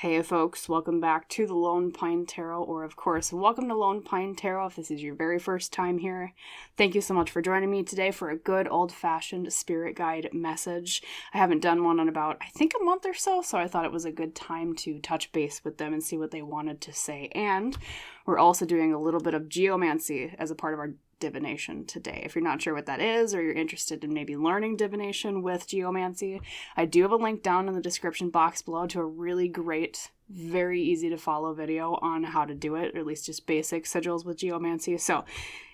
Hey folks, welcome back to the Lone Pine Tarot, or of course, welcome to Lone Pine Tarot if this is your very first time here. Thank you so much for joining me today for a good old-fashioned spirit guide message. I haven't done one in about, I think, a month or so I thought it was a good time to touch base with them and see what they wanted to say. And we're also doing a little bit of geomancy as a part of our divination today. If you're not sure what that is, or you're interested in maybe learning divination with geomancy, I do have a link down in the description box below to a really great, very easy to follow video on how to do it, or at least just basic sigils with geomancy. So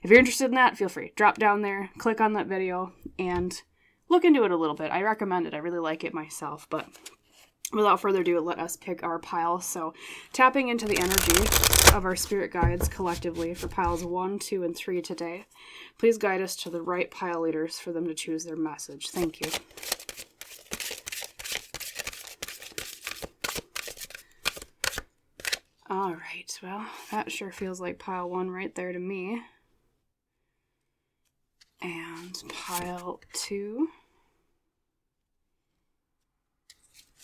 if you're interested in that, feel free, drop down there, click on that video, and look into it a little bit. I recommend it. I really like it myself, but without further ado, let us pick our piles. So tapping into the energy of our spirit guides collectively for piles 1, 2, and 3 today. Please guide us to the right pile leaders for them to choose their message. Thank you. All right, well, that sure feels like pile 1 right there to me. And pile 2.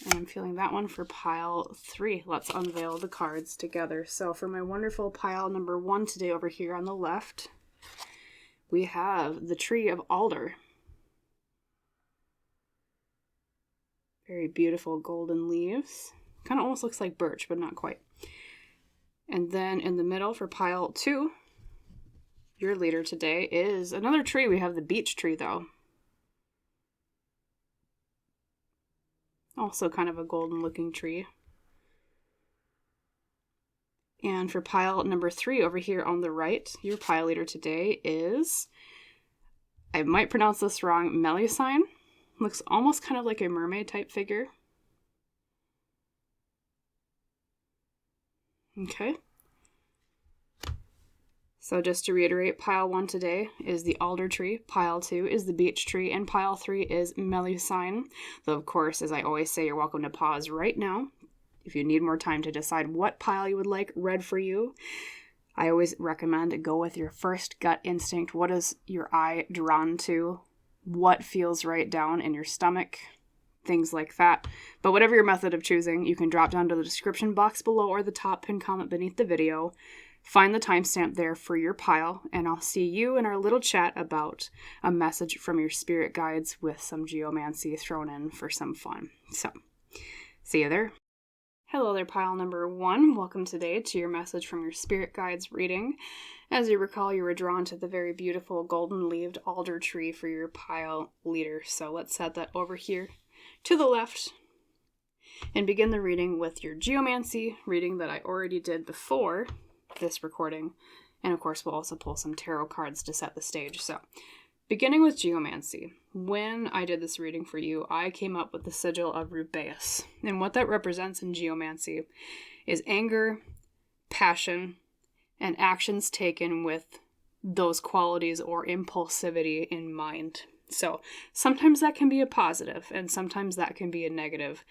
And I'm feeling that one for pile 3. Let's unveil the cards together. So for my wonderful pile number 1 today over here on the left, we have the tree of Alder. Very beautiful golden leaves. Kind of almost looks like birch, but not quite. And then in the middle for pile 2, your leader today is another tree. We have the beech tree though. Also kind of a golden looking tree. And for pile number 3 over here on the right, your pile leader today is, I might pronounce this wrong, Melusine. Looks almost kind of like a mermaid type figure. Okay. So just to reiterate, pile 1 today is the Alder tree, pile 2 is the Beech tree, and pile 3 is Melusine. Though, of course, as I always say, you're welcome to pause right now if you need more time to decide what pile you would like read for you. I always recommend go with your first gut instinct. What is your eye drawn to? What feels right down in your stomach? Things like that. But whatever your method of choosing, you can drop down to the description box below or the top pinned comment beneath the video. Find the timestamp there for your pile, and I'll see you in our little chat about a message from your spirit guides with some geomancy thrown in for some fun. So, see you there. Hello there, pile number 1. Welcome today to your message from your spirit guides reading. As you recall, you were drawn to the very beautiful golden-leaved alder tree for your pile leader. So let's set that over here to the left and begin the reading with your geomancy reading that I already did before this recording, and of course we'll also pull some tarot cards to set the stage. So beginning with geomancy, when I did this reading for you, I came up with the sigil of Rubeus, and what that represents in geomancy is anger, passion, and actions taken with those qualities or impulsivity in mind. So sometimes that can be a positive and sometimes that can be a negative.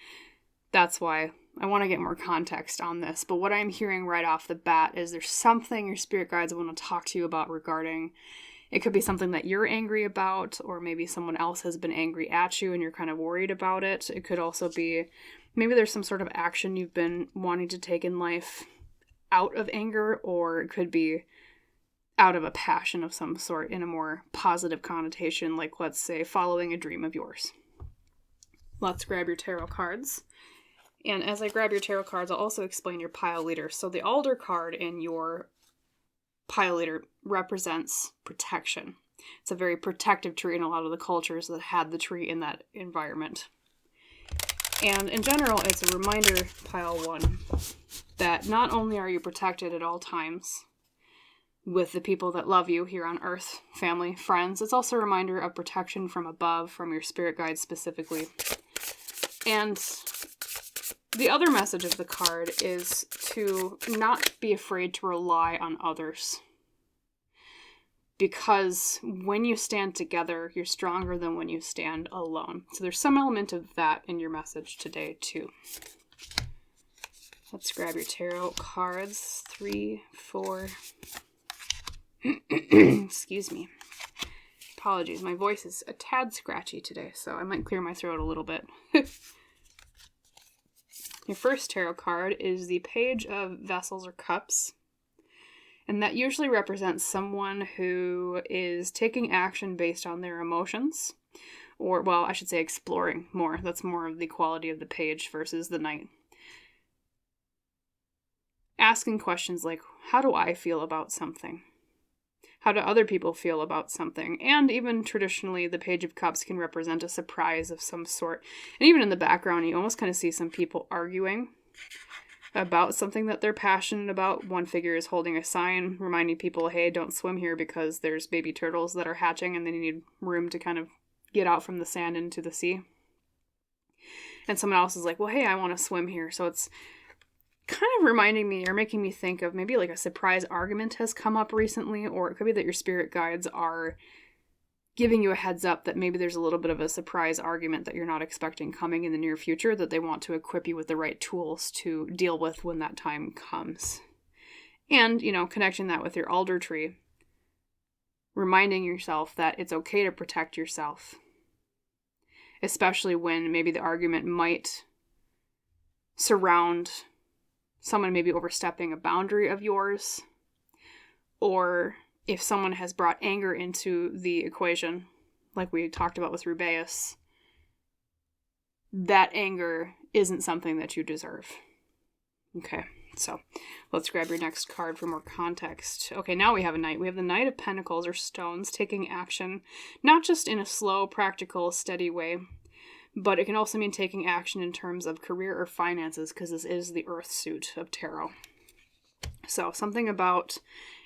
That's why I want to get more context on this, but what I'm hearing right off the bat is there's something your spirit guides want to talk to you about regarding. It could be something that you're angry about, or maybe someone else has been angry at you and you're kind of worried about it. It could also be maybe there's some sort of action you've been wanting to take in life out of anger, or it could be out of a passion of some sort in a more positive connotation, like let's say following a dream of yours. Let's grab your tarot cards. And as I grab your tarot cards, I'll also explain your pile leader. So the Alder card in your pile leader represents protection. It's a very protective tree in a lot of the cultures that had the tree in that environment. And in general, it's a reminder, pile 1, that not only are you protected at all times with the people that love you here on Earth, family, friends, it's also a reminder of protection from above, from your spirit guides specifically. And the other message of the card is to not be afraid to rely on others. Because when you stand together, you're stronger than when you stand alone. So there's some element of that in your message today, too. Let's grab your tarot cards. 3, 4. Excuse me. Apologies, my voice is a tad scratchy today, so I might clear my throat a little bit. Your first tarot card is the Page of Vessels or Cups. And that usually represents someone who is taking action based on their emotions. Or, well, I should say exploring more. That's more of the quality of the page versus the Knight. Asking questions like, how do I feel about something? How do other people feel about something? And even traditionally, the Page of Cups can represent a surprise of some sort. And even in the background, you almost kind of see some people arguing about something that they're passionate about. One figure is holding a sign reminding people, hey, don't swim here because there's baby turtles that are hatching and they need room to kind of get out from the sand into the sea. And someone else is like, well, hey, I want to swim here. So it's kind of reminding me or making me think of maybe like a surprise argument has come up recently, or it could be that your spirit guides are giving you a heads up that maybe there's a little bit of a surprise argument that you're not expecting coming in the near future that they want to equip you with the right tools to deal with when that time comes. And, connecting that with your Alder tree, reminding yourself that it's okay to protect yourself, especially when maybe the argument might surround someone maybe overstepping a boundary of yours, or if someone has brought anger into the equation, like we talked about with Rubeus, that anger isn't something that you deserve. Okay, so let's grab your next card for more context. Okay, now we have a Knight. We have the Knight of Pentacles or Stones taking action, not just in a slow, practical, steady way, but it can also mean taking action in terms of career or finances, because this is the Earth suit of tarot. So something about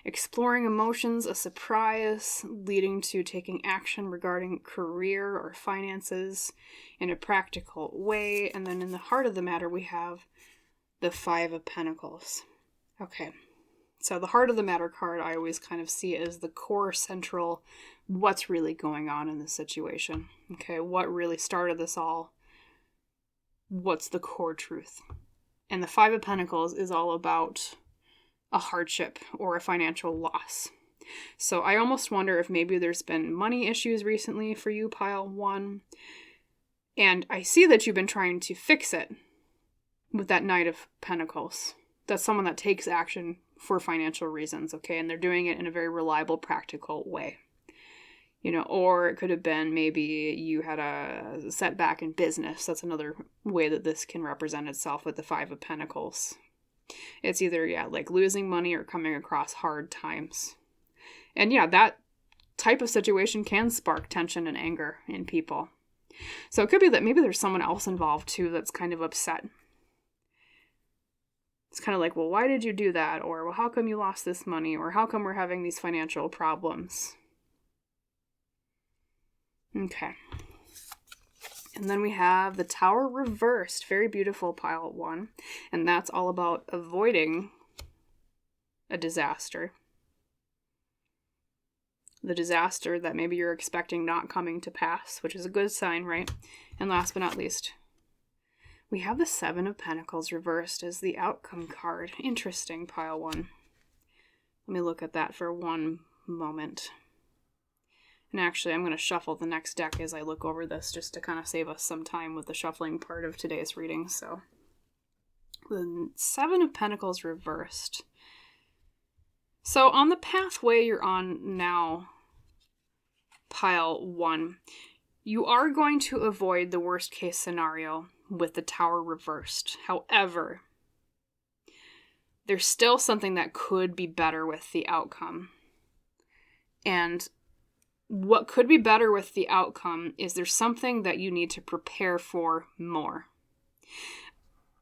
exploring emotions, a surprise, leading to taking action regarding career or finances in a practical way. And then in the heart of the matter, we have the Five of Pentacles. Okay, so the heart of the matter card I always kind of see as the core central, what's really going on in this situation. Okay, what really started this all? What's the core truth? And the Five of Pentacles is all about a hardship or a financial loss. So I almost wonder if maybe there's been money issues recently for you, pile one. And I see that you've been trying to fix it with that Knight of Pentacles. That's someone that takes action for financial reasons, okay? And they're doing it in a very reliable, practical way. Or it could have been maybe you had a setback in business. That's another way that this can represent itself with the Five of Pentacles. It's either, like losing money or coming across hard times. And that type of situation can spark tension and anger in people. So it could be that maybe there's someone else involved too that's kind of upset. It's kind of like, well, why did you do that? Or, well, how come you lost this money? Or how come we're having these financial problems? Okay. And then we have the Tower reversed. Very beautiful, pile one. And that's all about avoiding a disaster. The disaster that maybe you're expecting not coming to pass, which is a good sign, right? And last but not least, we have the Seven of Pentacles reversed as the outcome card. Interesting, pile one. Let me look at that for one moment. And actually, I'm going to shuffle the next deck as I look over this, just to kind of save us some time with the shuffling part of today's reading. So, the Seven of Pentacles reversed. So, on the pathway you're on now, pile one, you are going to avoid the worst case scenario with the Tower reversed. However, there's still something that could be better with the outcome. And what could be better with the outcome is there's something that you need to prepare for more.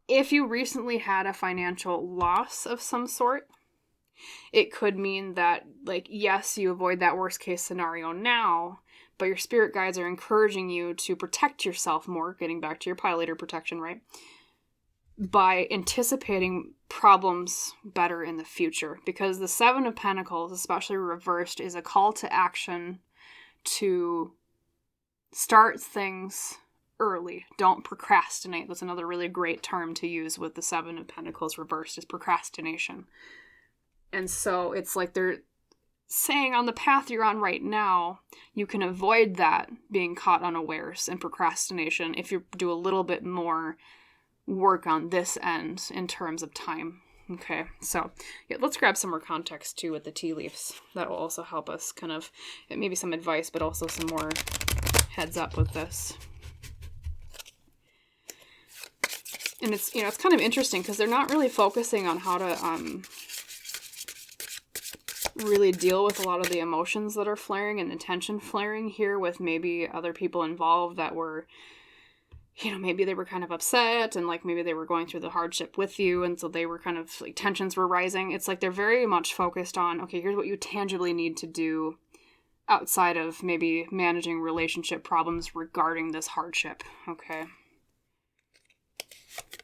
If you recently had a financial loss of some sort, it could mean that, yes, you avoid that worst case scenario now, but your spirit guides are encouraging you to protect yourself more, getting back to your pile leader protection, right? By anticipating problems better in the future. Because the Seven of Pentacles, especially reversed, is a call to action to start things early. Don't procrastinate. That's another really great term to use with the Seven of Pentacles reversed, is procrastination. And so it's like they're saying on the path you're on right now, you can avoid that being caught unawares and procrastination if you do a little bit more work on this end in terms of time. Okay, so yeah, let's grab some more context too with the tea leaves. That will also help us kind of, maybe some advice, but also some more heads up with this. And it's, you know, it's kind of interesting because they're not really focusing on how to really deal with a lot of the emotions that are flaring and the tension flaring here with maybe other people involved that were, you know, maybe they were kind of upset and like maybe they were going through the hardship with you, and so they were kind of like tensions were rising. It's like they're very much focused on, okay, here's what you tangibly need to do outside of maybe managing relationship problems regarding this hardship. Okay.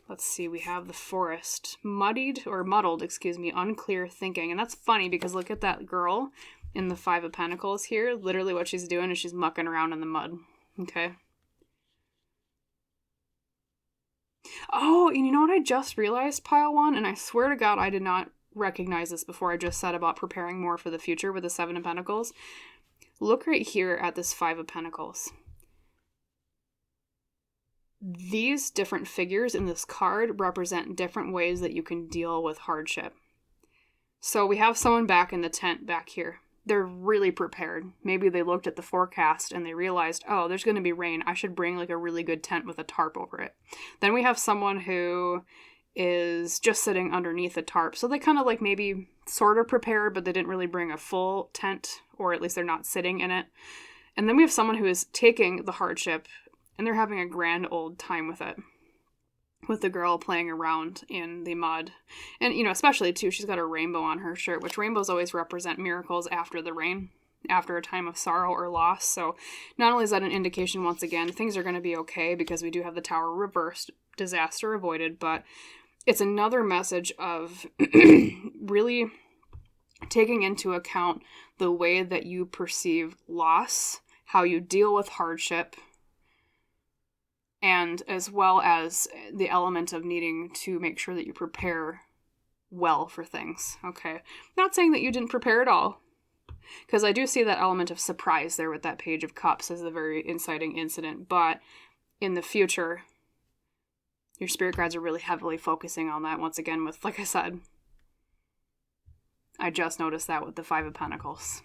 Let's see, we have the forest. Muddled, unclear thinking. And that's funny because look at that girl in the Five of Pentacles here. Literally what she's doing is she's mucking around in the mud. Okay. Oh, and you know what I just realized, Pile 1? And I swear to God I did not recognize this before I just said about preparing more for the future with the Seven of Pentacles. Look right here at this Five of Pentacles. These different figures in this card represent different ways that you can deal with hardship. So we have someone back in the tent back here. They're really prepared. Maybe they looked at the forecast and they realized, oh, there's going to be rain. I should bring like a really good tent with a tarp over it. Then we have someone who is just sitting underneath a tarp. So they kind of like maybe sort of prepared, but they didn't really bring a full tent, or at least they're not sitting in it. And then we have someone who is taking the hardship and they're having a grand old time with it. With the girl playing around in the mud. And, you know, especially, too, she's got a rainbow on her shirt, which rainbows always represent miracles after the rain, after a time of sorrow or loss. So not only is that an indication, once again, things are going to be okay because we do have the Tower reversed, disaster avoided, but it's another message of really taking into account the way that you perceive loss, how you deal with hardship, and as well as the element of needing to make sure that you prepare well for things, okay? Not saying that you didn't prepare at all, because I do see that element of surprise there with that Page of Cups as a very inciting incident, but in the future, your spirit guides are really heavily focusing on that once again with, like I said, I just noticed that with the Five of Pentacles.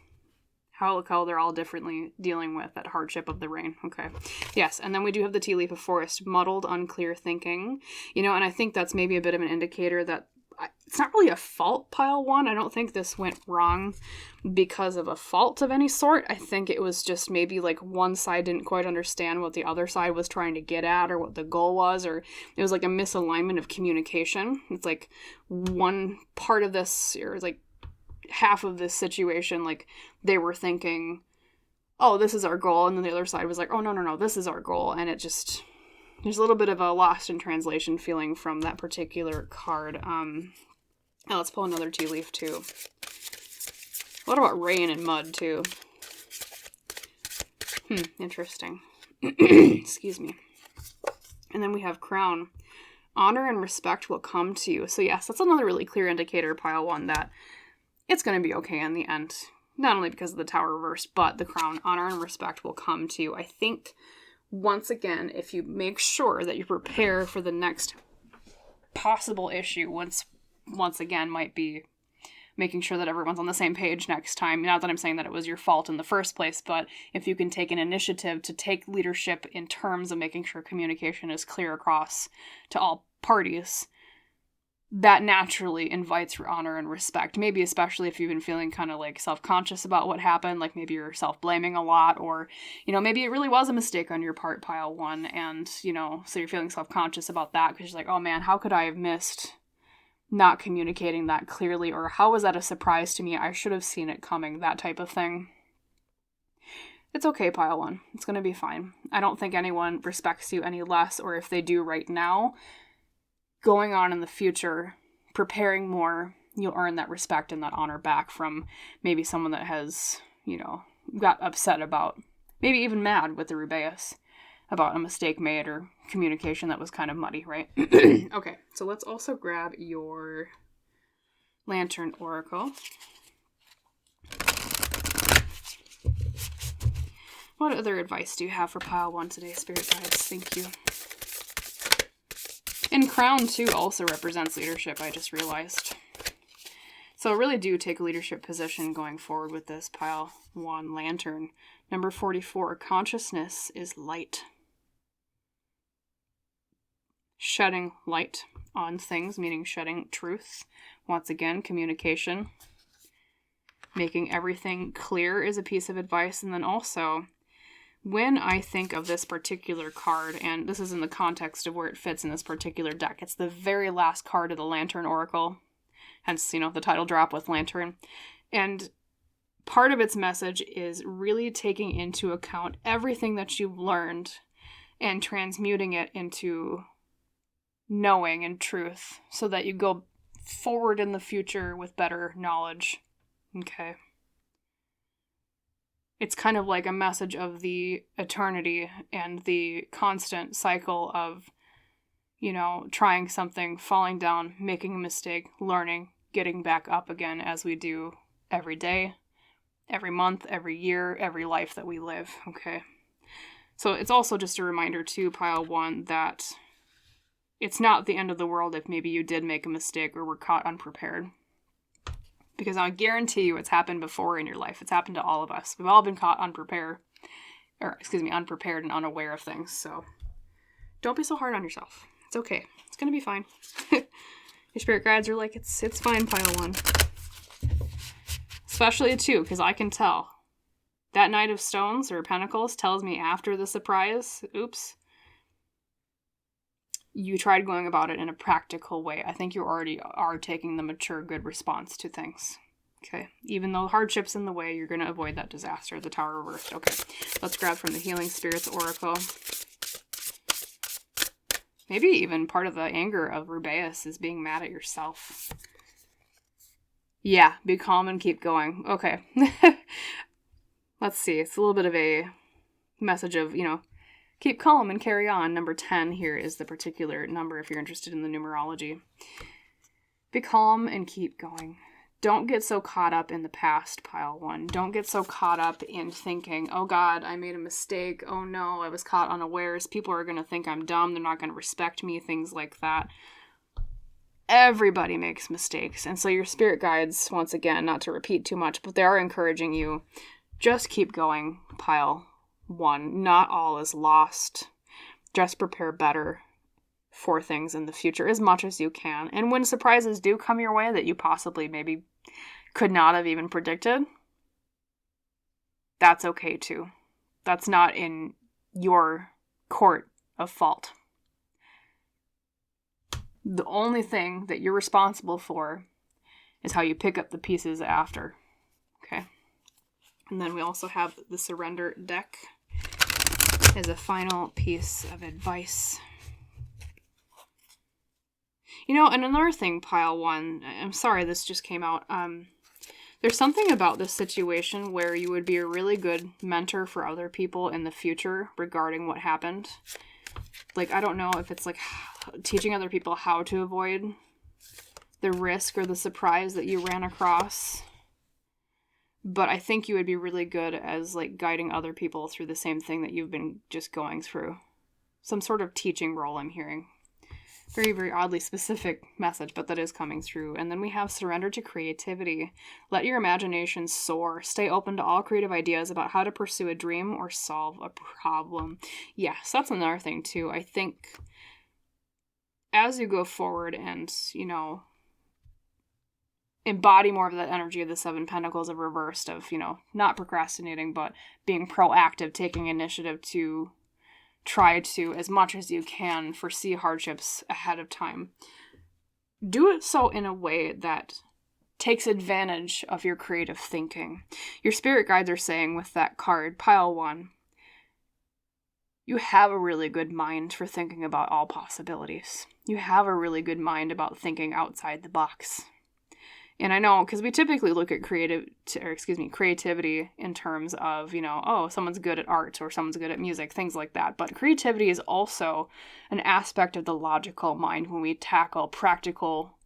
How they're all differently dealing with that hardship of the rain. Okay. Yes, and then we do have the tea leaf of forest, muddled, unclear thinking. You know, and I think that's maybe a bit of an indicator that it's not really a fault, Pile 1. I don't think this went wrong because of a fault of any sort. I think it was just maybe like one side didn't quite understand what the other side was trying to get at or what the goal was, or it was like a misalignment of communication. It's like one part of this, or like half of this situation, like they were thinking, oh, this is our goal, and then the other side was like, oh, no, this is our goal, and it just, there's a little bit of a lost in translation feeling from that particular card. Now let's pull another tea leaf too. What about rain and mud too? Interesting. Excuse me. And then we have crown. Honor and respect will come to you. So yes, that's another really clear indicator, Pile 1, that it's going to be okay in the end. Not only because of the Tower reverse, but the crown. Honor and respect will come to you. I think, once again, if you make sure that you prepare for the next possible issue, once again, might be making sure that everyone's on the same page next time. Not that I'm saying that it was your fault in the first place, but if you can take an initiative to take leadership in terms of making sure communication is clear across to all parties, that naturally invites honor and respect. Maybe especially if you've been feeling kind of like self-conscious about what happened, like maybe you're self-blaming a lot, or, you know, maybe it really was a mistake on your part, Pile 1, and, you know, so you're feeling self-conscious about that because you're like, oh man, how could I have missed not communicating that clearly, or how was that a surprise to me? I should have seen it coming, that type of thing. It's okay, Pile 1. It's going to be fine. I don't think anyone respects you any less, or if they do right now, going on in the future, preparing more, you'll earn that respect and that honor back from maybe someone that has, you know, got upset about, maybe even mad with the Rubaeus about a mistake made or communication that was kind of muddy, right? Okay, so let's also grab your Lantern Oracle. What other advice do you have for Pile 1 today, Spirit Guides? Thank you. And crown, too, also represents leadership, I just realized. So really do take a leadership position going forward with this pile 1 lantern. Number 44, consciousness is light. Shedding light on things, meaning shedding truth. Once again, communication. Making everything clear is a piece of advice. And then also, when I think of this particular card, and this is in the context of where it fits in this particular deck, it's the very last card of the Lantern Oracle. Hence, the title drop with Lantern. And part of its message is really taking into account everything that you've learned and transmuting it into knowing and truth so that you go forward in the future with better knowledge. Okay. It's kind of like a message of the eternity and the constant cycle of, trying something, falling down, making a mistake, learning, getting back up again as we do every day, every month, every year, every life that we live. Okay. So it's also just a reminder too, pile 1, that it's not the end of the world if maybe you did make a mistake or were caught unprepared. Because I guarantee you it's happened before in your life. It's happened to all of us. We've all been caught unprepared and unaware of things. So don't be so hard on yourself. It's okay. It's going to be fine. Your spirit guides are like, it's fine, pile 1. Especially 2, because I can tell. That Knight of Stones or Pentacles tells me after the surprise, you tried going about it in a practical way. I think you already are taking the mature, good response to things. Okay. Even though hardship's in the way, you're going to avoid that disaster. The Tower reversed. Okay. Let's grab from the Healing Spirits Oracle. Maybe even part of the anger of Rubeus is being mad at yourself. Yeah. Be calm and keep going. Okay. Let's see. It's a little bit of a message of, keep calm and carry on. Number 10 here is the particular number if you're interested in the numerology. Be calm and keep going. Don't get so caught up in the past, pile 1. Don't get so caught up in thinking, oh God, I made a mistake. Oh no, I was caught unawares. People are going to think I'm dumb. They're not going to respect me. Things like that. Everybody makes mistakes. And so your spirit guides, once again, not to repeat too much, but they are encouraging you. Just keep going, pile 1. Not all is lost. Just prepare better for things in the future as much as you can. And when surprises do come your way that you possibly maybe could not have even predicted, that's okay too. That's not in your court of fault. The only thing that you're responsible for is how you pick up the pieces after. Okay. And then we also have the Surrender deck as a final piece of advice. And another thing, pile 1, I'm sorry this just came out. There's something about this situation where you would be a really good mentor for other people in the future regarding what happened. Like, I don't know if it's like teaching other people how to avoid the risk or the surprise that you ran across. But I think you would be really good as like guiding other people through the same thing that you've been just going through. Some sort of teaching role I'm hearing. Very, very oddly specific message, but that is coming through. And then we have surrender to creativity. Let your imagination soar. Stay open to all creative ideas about how to pursue a dream or solve a problem. Yes, that's another thing too. I think as you go forward and, embody more of that energy of the 7 Pentacles of reversed of, not procrastinating, but being proactive, taking initiative to try to, as much as you can, foresee hardships ahead of time. Do it so in a way that takes advantage of your creative thinking. Your spirit guides are saying with that card, pile 1, you have a really good mind for thinking about all possibilities. You have a really good mind about thinking outside the box. And I know, because we typically look at creativity in terms of, someone's good at art or someone's good at music, things like that. But creativity is also an aspect of the logical mind when we tackle practical,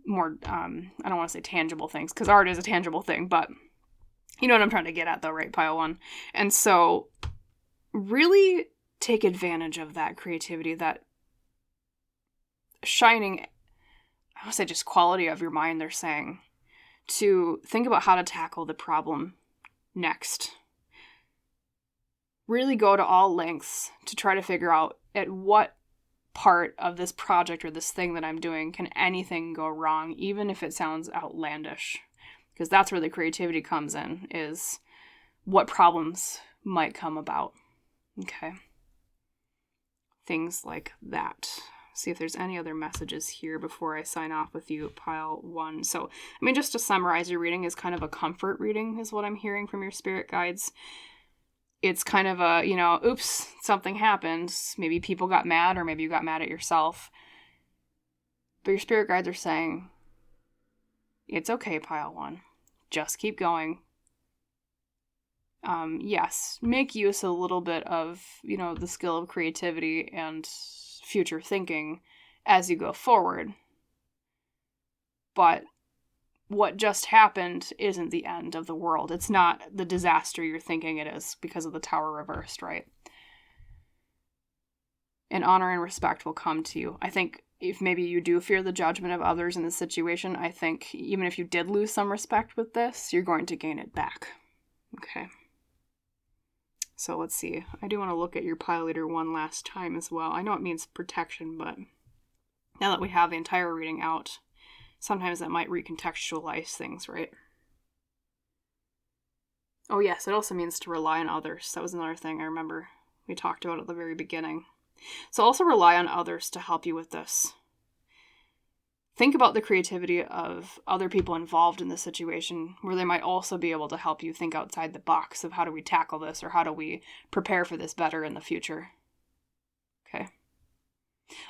more, I don't want to say tangible things, because art is a tangible thing, but you know what I'm trying to get at though, right, pile 1? And so really take advantage of that creativity, that shining, I would say just quality of your mind, they're saying, to think about how to tackle the problem next. Really go to all lengths to try to figure out at what part of this project or this thing that I'm doing can anything go wrong, even if it sounds outlandish. Because that's where the creativity comes in, is what problems might come about. Okay. Things like that. See if there's any other messages here before I sign off with you, pile 1. So, I mean, just to summarize, your reading is kind of a comfort reading, is what I'm hearing from your spirit guides. It's kind of a, oops, something happened. Maybe people got mad, or maybe you got mad at yourself. But your spirit guides are saying, it's okay, pile 1. Just keep going. Yes, make use a little bit of, the skill of creativity and future thinking as you go forward. But what just happened isn't the end of the world. It's not the disaster you're thinking it is because of the tower reversed, right? And honor and respect will come to you. I think if maybe you do fear the judgment of others in this situation, I think even if you did lose some respect with this, you're going to gain it back. Okay. So let's see. I do want to look at your pile leader one last time as well. I know it means protection, but now that we have the entire reading out, sometimes that might recontextualize things, right? Oh yes, it also means to rely on others. That was another thing I remember we talked about at the very beginning. So also rely on others to help you with this. Think about the creativity of other people involved in the situation, where they might also be able to help you think outside the box of how do we tackle this, or how do we prepare for this better in the future. Okay.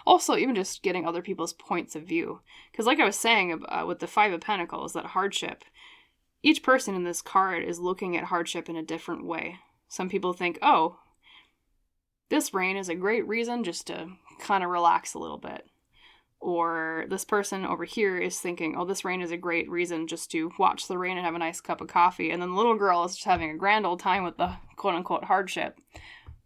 Also, even just getting other people's points of view. Because like I was saying with the 5 of Pentacles, that hardship, each person in this card is looking at hardship in a different way. Some people think, oh, this rain is a great reason just to kind of relax a little bit. Or this person over here is thinking, oh, this rain is a great reason just to watch the rain and have a nice cup of coffee. And then the little girl is just having a grand old time with the quote-unquote hardship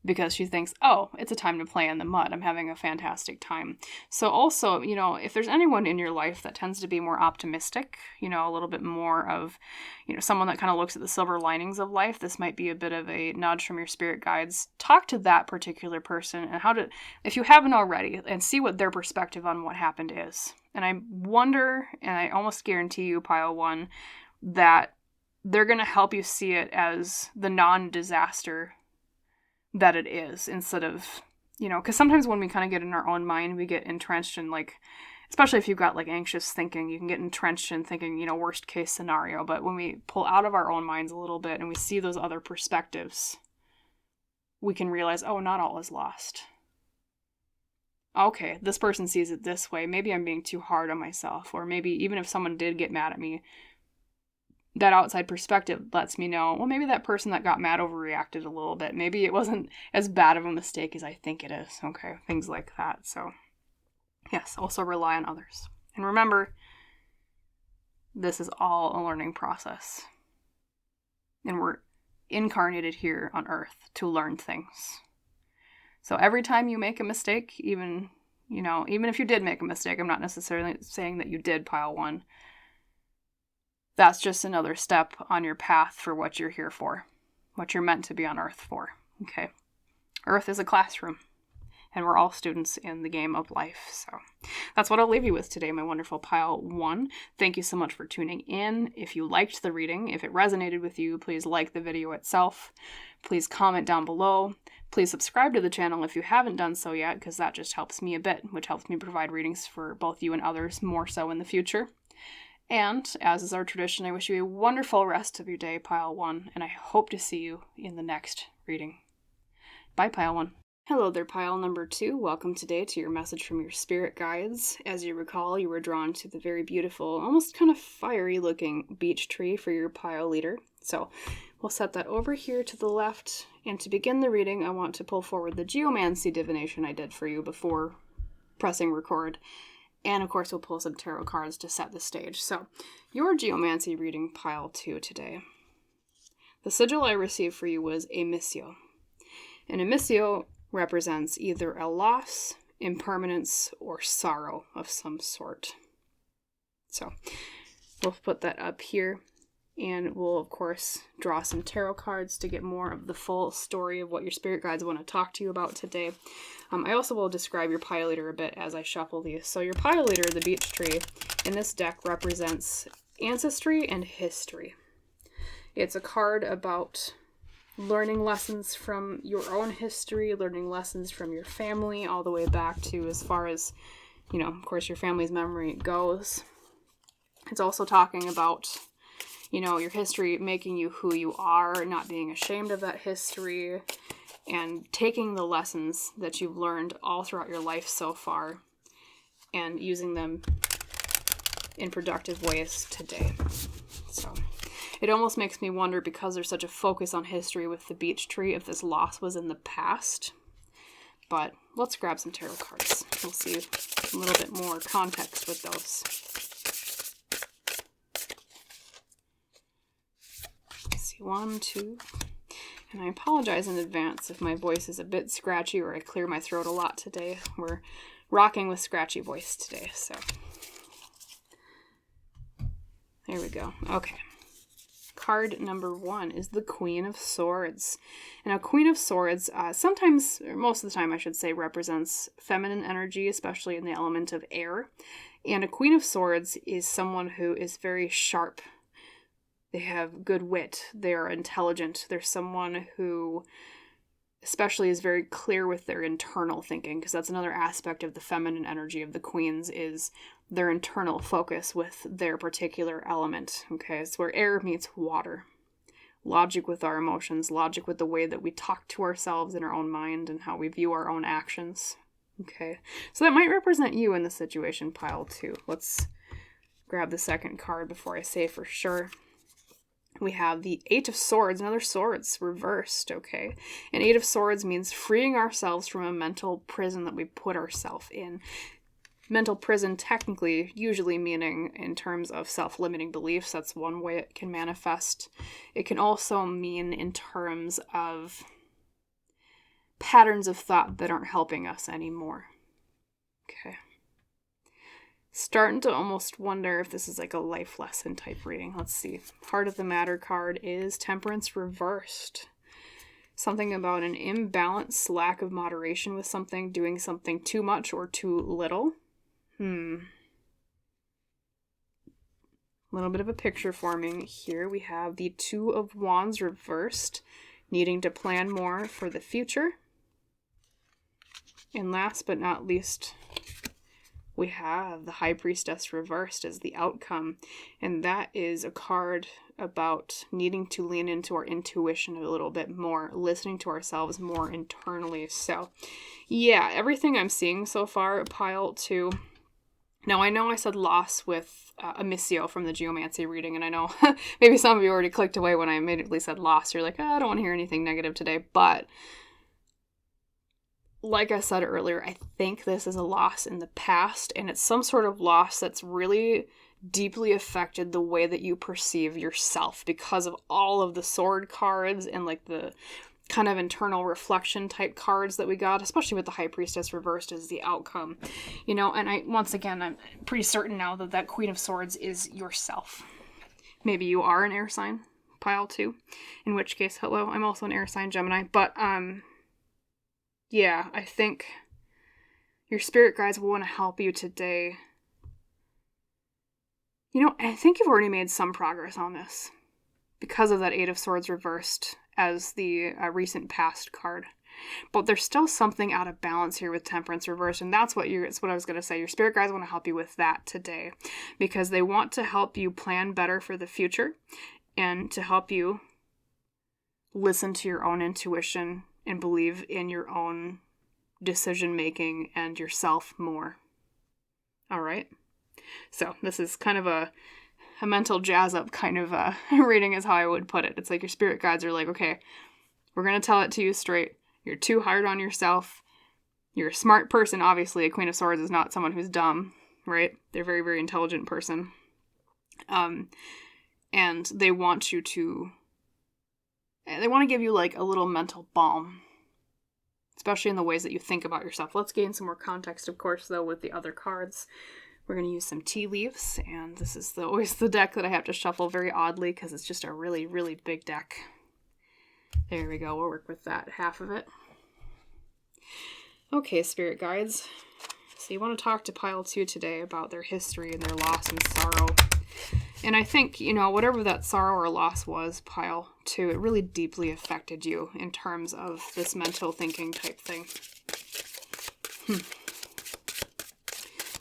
because she thinks, oh, it's a time to play in the mud. I'm having a fantastic time. So also, if there's anyone in your life that tends to be more optimistic, a little bit more of, someone that kind of looks at the silver linings of life, this might be a bit of a nudge from your spirit guides. Talk to that particular person and if you haven't already, and see what their perspective on what happened is. And I wonder, and I almost guarantee you, pile 1, that they're going to help you see it as the non-disaster that it is, instead of, because sometimes when we kind of get in our own mind, we get entrenched in, especially if you've got anxious thinking, you can get entrenched in thinking, worst case scenario. But when we pull out of our own minds a little bit and we see those other perspectives, we can realize, oh, not all is lost. Okay, this person sees it this way. Maybe I'm being too hard on myself. Or maybe even if someone did get mad at me, that outside perspective lets me know, well, maybe that person that got mad overreacted a little bit. Maybe it wasn't as bad of a mistake as I think it is. Okay, things like that. So, yes, also rely on others. And remember, this is all a learning process. And we're incarnated here on Earth to learn things. So every time you make a mistake, even if you did make a mistake, I'm not necessarily saying that you did, pile 1. That's just another step on your path for what you're here for, what you're meant to be on Earth for, okay? Earth is a classroom, and we're all students in the game of life. So that's what I'll leave you with today, my wonderful pile 1. Thank you so much for tuning in. If you liked the reading, if it resonated with you, please like the video itself. Please comment down below. Please subscribe to the channel if you haven't done so yet, because that just helps me a bit, which helps me provide readings for both you and others more so in the future. And, as is our tradition, I wish you a wonderful rest of your day, pile 1, and I hope to see you in the next reading. Bye, pile 1. Hello there, pile number 2. Welcome today to your message from your spirit guides. As you recall, you were drawn to the very beautiful, almost kind of fiery-looking beech tree for your pile leader. So, we'll set that over here to the left. And to begin the reading, I want to pull forward the Geomancy divination I did for you before pressing record. And, of course, we'll pull some tarot cards to set the stage. So, your Geomancy reading, pile 2 today. The sigil I received for you was a missio. And a missio represents either a loss, impermanence or sorrow of some sort. So we'll put that up here, and we'll, of course, draw some tarot cards to get more of the full story of what your spirit guides want to talk to you about today. I also will describe your pile leader a bit as I shuffle these. So your pile leader, the beech tree, in this deck represents ancestry and history. It's a card about learning lessons from your own history, learning lessons from your family, all the way back to as far as, of course, your family's memory goes. It's also talking about, your history making you who you are, not being ashamed of that history, and taking the lessons that you've learned all throughout your life so far and using them in productive ways today. So it almost makes me wonder, because there's such a focus on history with the beech tree, if this loss was in the past. But let's grab some tarot cards. We'll see a little bit more context with those. Let's see, 1, 2. And I apologize in advance if my voice is a bit scratchy or I clear my throat a lot today. We're rocking with scratchy voice today, so. There we go. Okay. Card number 1 is the Queen of Swords. And a Queen of Swords, sometimes, or most of the time I should say, represents feminine energy, especially in the element of air. And a Queen of Swords is someone who is very sharp. They have good wit. They're intelligent. They're someone who especially is very clear with their internal thinking, because that's another aspect of the feminine energy of the queens, is their internal focus with their particular element. Okay, it's where air meets water. Logic with our emotions, logic with the way that we talk to ourselves in our own mind and how we view our own actions. Okay, so that might represent you in the situation, pile 2. Let's grab the second card before I say for sure. We have the 8 of Swords, another swords reversed, okay? And 8 of Swords means freeing ourselves from a mental prison that we put ourselves in. Mental prison, technically, usually meaning in terms of self-limiting beliefs. That's one way it can manifest. It can also mean in terms of patterns of thought that aren't helping us anymore. Okay. Starting to almost wonder if this is like a life lesson type reading. Let's see. Heart of the Matter card is Temperance reversed. Something about an imbalance, lack of moderation with something, doing something too much or too little. A little bit of a picture forming here. We have the 2 of Wands reversed, needing to plan more for the future. And last but not least, we have the High Priestess reversed as the outcome, and that is a card about needing to lean into our intuition a little bit more, listening to ourselves more internally. So, yeah, everything I'm seeing so far, pile 2. Now, I know I said loss with Amicio from the Geomancy reading, and I know maybe some of you already clicked away when I immediately said loss. You're like, I don't want to hear anything negative today, but like I said earlier, I think this is a loss in the past, and it's some sort of loss that's really deeply affected the way that you perceive yourself because of all of the sword cards and like the kind of internal reflection type cards that we got, especially with the High Priestess reversed as the outcome. And I'm pretty certain now that that Queen of Swords is yourself. Maybe you are an air sign, pile 2, in which case, hello, I'm also an air sign, Gemini, but yeah, I think your spirit guides will want to help you today. I think you've already made some progress on this because of that 8 of Swords reversed as the recent past card. But there's still something out of balance here with Temperance reversed, and that's what I was going to say. Your spirit guides want to help you with that today because they want to help you plan better for the future and to help you listen to your own intuition and believe in your own decision-making and yourself more. All right? So this is kind of a mental jazz-up kind of reading is how I would put it. It's like your spirit guides are like, okay, we're going to tell it to you straight. You're too hard on yourself. You're a smart person. Obviously, a Queen of Swords is not someone who's dumb, right? They're a very, very intelligent person. And they want to give you like a little mental balm especially in the ways that you think about yourself. Let's gain some more context, of course, though, with the other cards. We're going to use some tea leaves, and this is always the deck that I have to shuffle very oddly because it's just a really, really big deck. There we go. We'll work with that half of it. Okay, spirit guides. So you want to talk to pile 2 today about their history and their loss and sorrow. And I think, whatever that sorrow or loss was, pile 2, it really deeply affected you in terms of this mental thinking type thing.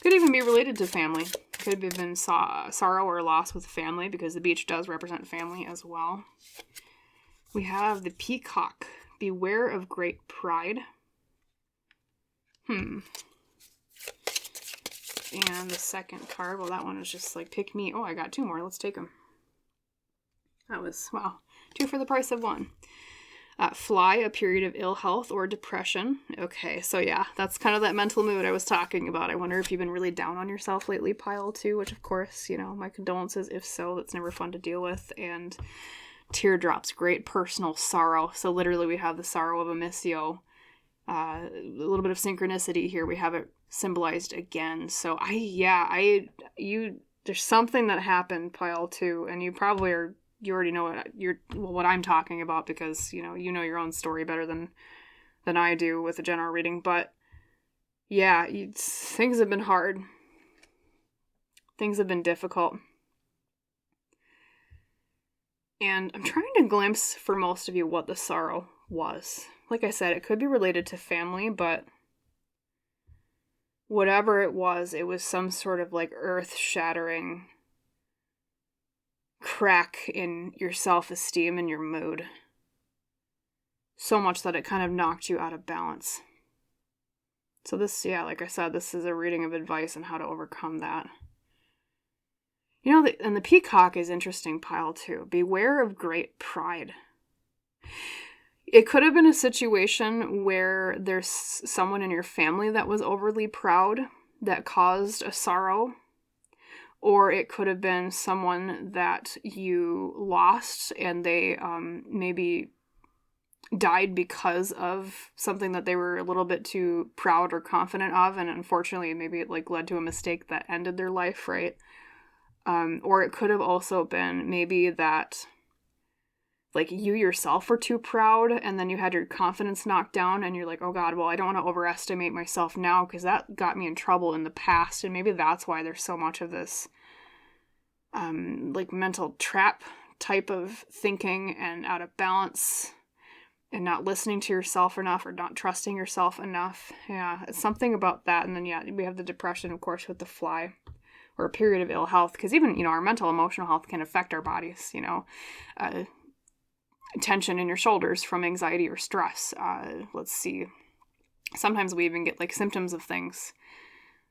Could even be related to family. Could have been sorrow or loss with family, because the beech does represent family as well. We have the peacock. Beware of great pride. And the second card, well, that one is just like, pick me. Oh, I got 2 more. Let's take them. That was, wow, 2 for the price of 1. Fly, a period of ill health or depression. Okay, so yeah, that's kind of that mental mood I was talking about. I wonder if you've been really down on yourself lately, pile 2, which of course, my condolences. If so, that's never fun to deal with. And teardrops, great personal sorrow. So literally we have the sorrow of a missio. A little bit of synchronicity here. We have it symbolized again. So there's something that happened, pile 2, and you already know what I'm talking about, because you know your own story better than I do with a general reading. But yeah, things have been hard. Things have been difficult. And I'm trying to glimpse for most of you what the sorrow was. Like I said, it could be related to family, but whatever it was some sort of like earth-shattering crack in your self-esteem and your mood. So much that it kind of knocked you out of balance. So this, like I said, this is a reading of advice on how to overcome that. And the peacock is interesting, pile 2. Beware of great pride. It could have been a situation where there's someone in your family that was overly proud that caused a sorrow. Or it could have been someone that you lost and they maybe died because of something that they were a little bit too proud or confident of. And unfortunately, maybe it led to a mistake that ended their life, right? Or it could have also been maybe that you yourself were too proud and then you had your confidence knocked down and you're like, oh God, well, I don't want to overestimate myself now because that got me in trouble in the past. And maybe that's why there's so much of this mental trap type of thinking and out of balance and not listening to yourself enough or not trusting yourself enough. Yeah, it's something about that. And then, we have the depression, of course, with the fly. Or a period of ill health, because even, our mental, emotional health can affect our bodies, tension in your shoulders from anxiety or stress. Let's see. Sometimes we even get symptoms of things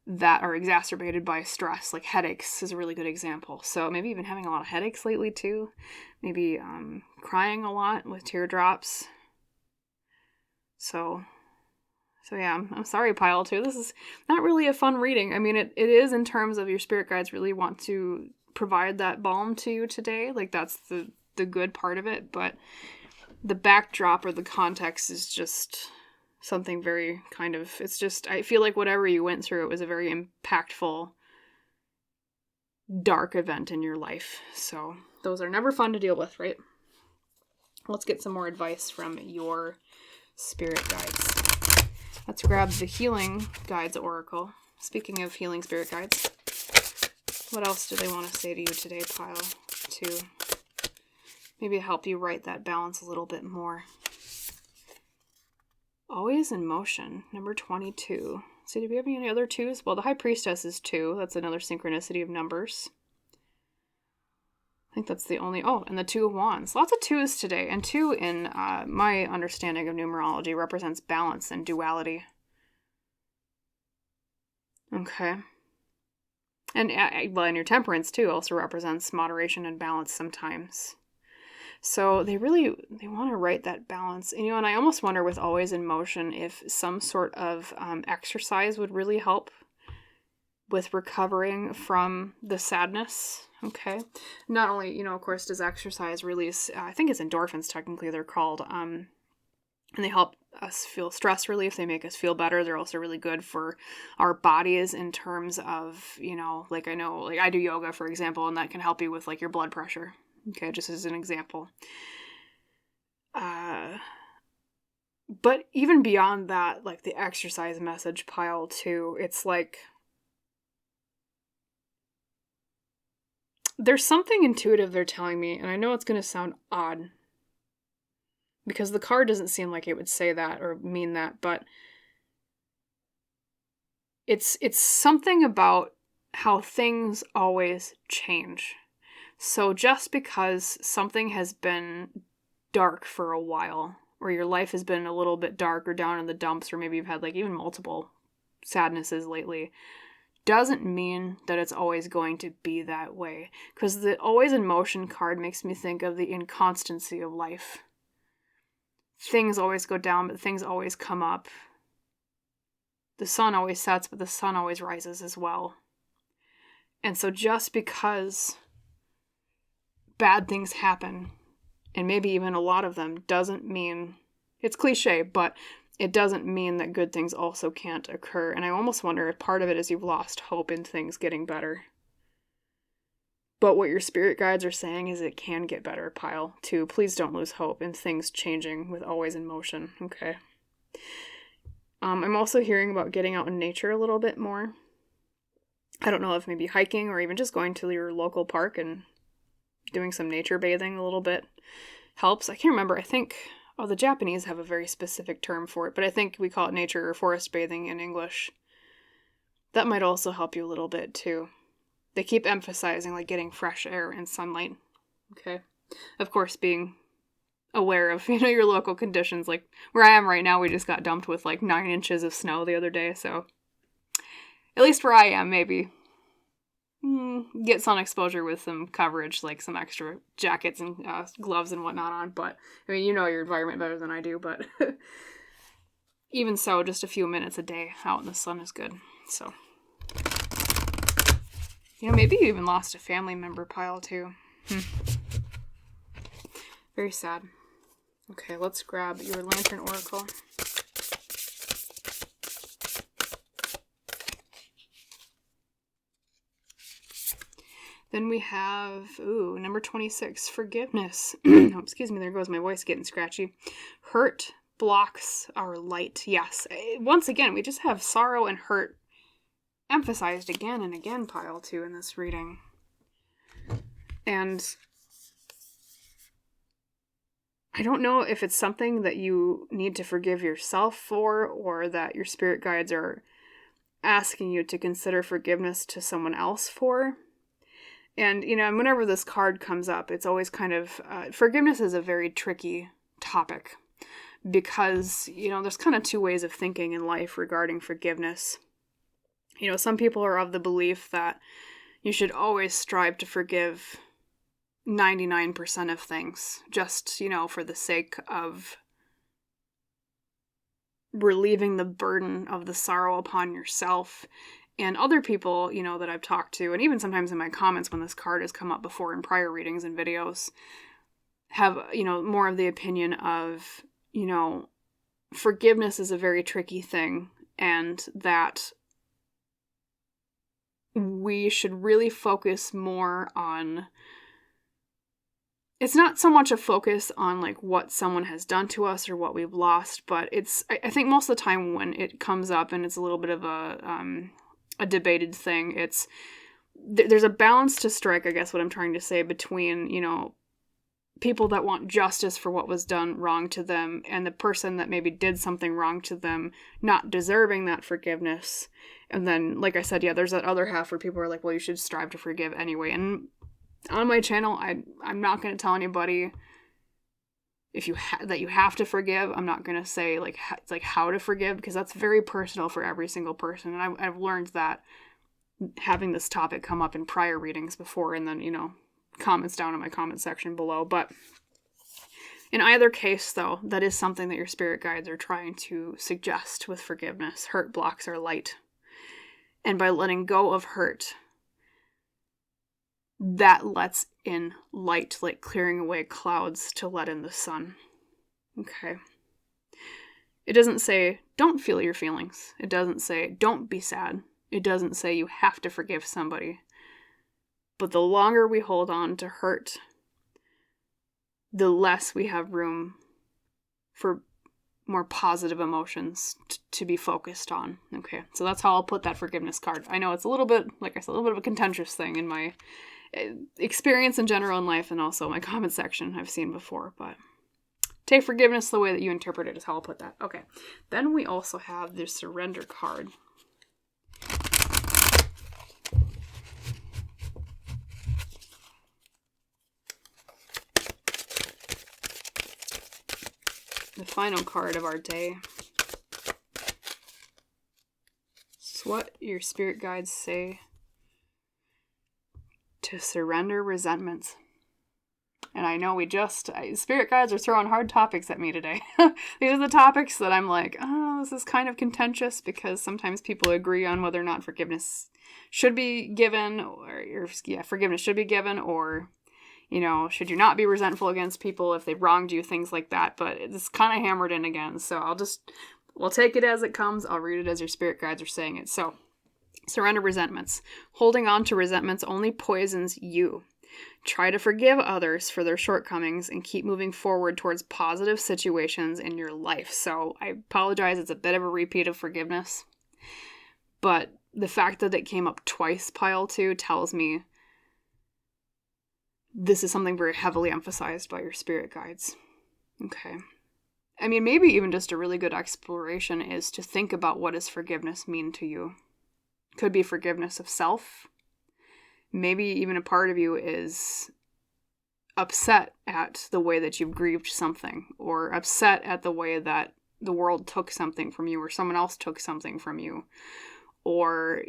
that are exacerbated by stress, like headaches is a really good example. So maybe even having a lot of headaches lately too. Maybe crying a lot with teardrops. So yeah, I'm sorry, pile 2. This is not really a fun reading. I mean, it is in terms of your spirit guides really want to provide that balm to you today. That's the good part of it. But the backdrop or the context is just something very I feel like whatever you went through, it was a very impactful, dark event in your life. So those are never fun to deal with, right? Let's get some more advice from your spirit guides. Let's grab the Healing Guides Oracle. Speaking of healing spirit guides, what else do they want to say to you today, pile 2? Maybe help you write that balance a little bit more. Always in motion, number 22. So do we have any other 2s? Well, the High Priestess is 2. That's another synchronicity of numbers. I think that's the only... Oh, and the 2 of Wands. Lots of 2s today. And 2 in my understanding of numerology represents balance and duality. Okay. And your Temperance too also represents moderation and balance sometimes. So they want to write that balance. And I almost wonder with Always in Motion if some sort of exercise would really help with recovering from the sadness. Okay. Not only, of course, does exercise release, I think it's endorphins, technically they're called, and they help us feel stress relief. They make us feel better. They're also really good for our bodies in terms of, like I know, like I do yoga, for example, and that can help you with like your blood pressure. Okay, just as an example. But even beyond that, like the exercise message pile too, it's like there's something intuitive they're telling me, and I know it's going to sound odd because the card doesn't seem like it would say that or mean that, but it's something about how things always change. So just because something has been dark for a while, or your life has been a little bit dark or down in the dumps, or maybe you've had like even multiple sadnesses lately, doesn't mean that it's always going to be that way. Because the always in motion card makes me think of the inconstancy of life. Things always go down, but things always come up. The sun always sets, but the sun always rises as well. And so just because bad things happen, and maybe even a lot of them, doesn't mean, it's cliche, but it doesn't mean that good things also can't occur. And I almost wonder if part of it is you've lost hope in things getting better. But what your spirit guides are saying is it can get better, pile 2. Please don't lose hope in things changing with always in motion, okay? I'm also hearing about getting out in nature a little bit more. I don't know if maybe hiking or even just going to your local park and doing some nature bathing a little bit helps. I can't remember. I think, the Japanese have a very specific term for it, but I think we call it nature or forest bathing in English. That might also help you a little bit too. They keep emphasizing like getting fresh air and sunlight. Okay. Of course, being aware of, your local conditions. Like where I am right now, we just got dumped with like 9 inches of snow the other day. So at least where I am, maybe get sun exposure with some coverage, like some extra jackets and gloves and whatnot on. But I mean, you know your environment better than I do, but even so, just a few minutes a day out in the sun is good. So, maybe you even lost a family member, pile 2. Very sad. Okay, let's grab your Lantern Oracle. Then we have, number 26, forgiveness. Oh, excuse me, there goes my voice getting scratchy. Hurt blocks our light. Yes. Once again, we just have sorrow and hurt emphasized again and again, pile 2, in this reading. And I don't know if it's something that you need to forgive yourself for, or that your spirit guides are asking you to consider forgiveness to someone else for. And, whenever this card comes up, it's always kind of, forgiveness is a very tricky topic because, there's kind of 2 ways of thinking in life regarding forgiveness. Some people are of the belief that you should always strive to forgive 99% of things, just, for the sake of relieving the burden of the sorrow upon yourself. And other people, that I've talked to, and even sometimes in my comments when this card has come up before in prior readings and videos, have, more of the opinion of, forgiveness is a very tricky thing, and that we should really focus more on, it's not so much a focus on like what someone has done to us or what we've lost, but it's, I think most of the time when it comes up and it's a little bit of a debated thing, it's there's a balance to strike, I guess what I'm trying to say, between people that want justice for what was done wrong to them and the person that maybe did something wrong to them not deserving that forgiveness. And then, like I said, there's that other half where people are like, well, you should strive to forgive anyway. And on my channel, I'm not going to tell anybody if that you have to forgive. I'm not going to say like how to forgive, because that's very personal for every single person. And I've learned that having this topic come up in prior readings before, and then comments down in my comment section below. But in either case, though, that is something that your spirit guides are trying to suggest with forgiveness. Hurt blocks our light, and by letting go of hurt, that lets in light, like clearing away clouds to let in the sun. Okay. It doesn't say, don't feel your feelings. It doesn't say, don't be sad. It doesn't say you have to forgive somebody. But the longer we hold on to hurt, the less we have room for more positive emotions to be focused on. Okay, so that's how I'll put that forgiveness card. I know it's a little bit, like I said, a little bit of a contentious thing in my experience in general in life and also my comment section I've seen before, but take forgiveness the way that you interpret it is how I'll put that. Okay, then we also have the surrender card. The final card of our day. It's what your spirit guides say to surrender resentments. And I know spirit guides are throwing hard topics at me today. These are the topics that I'm like, oh, this is kind of contentious because sometimes people agree on whether or not forgiveness should be given, forgiveness should be given, or should you not be resentful against people if they've wronged you, things like that. But it's kind of hammered in again. So we'll take it as it comes. I'll read it as your spirit guides are saying it. So, surrender resentments. Holding on to resentments only poisons you. Try to forgive others for their shortcomings and keep moving forward towards positive situations in your life. So, I apologize. It's a bit of a repeat of forgiveness. But the fact that it came up twice, pile 2, tells me this is something very heavily emphasized by your spirit guides. Okay. I mean, maybe even just a really good exploration is to think about what does forgiveness mean to you. Could be forgiveness of self. Maybe even a part of you is upset at the way that you've grieved something, or upset at the way that the world took something from you, or someone else took something from you. Or,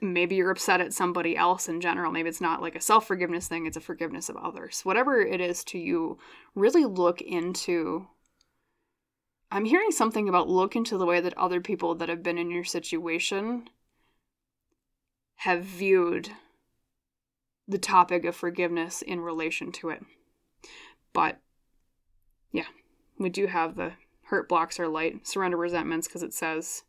maybe you're upset at somebody else in general. Maybe it's not like a self-forgiveness thing, it's a forgiveness of others. Whatever it is to you, really look into... I'm hearing something about look into the way that other people that have been in your situation have viewed the topic of forgiveness in relation to it. But, yeah, we do have the hurt blocks are light, surrender resentments, because it says...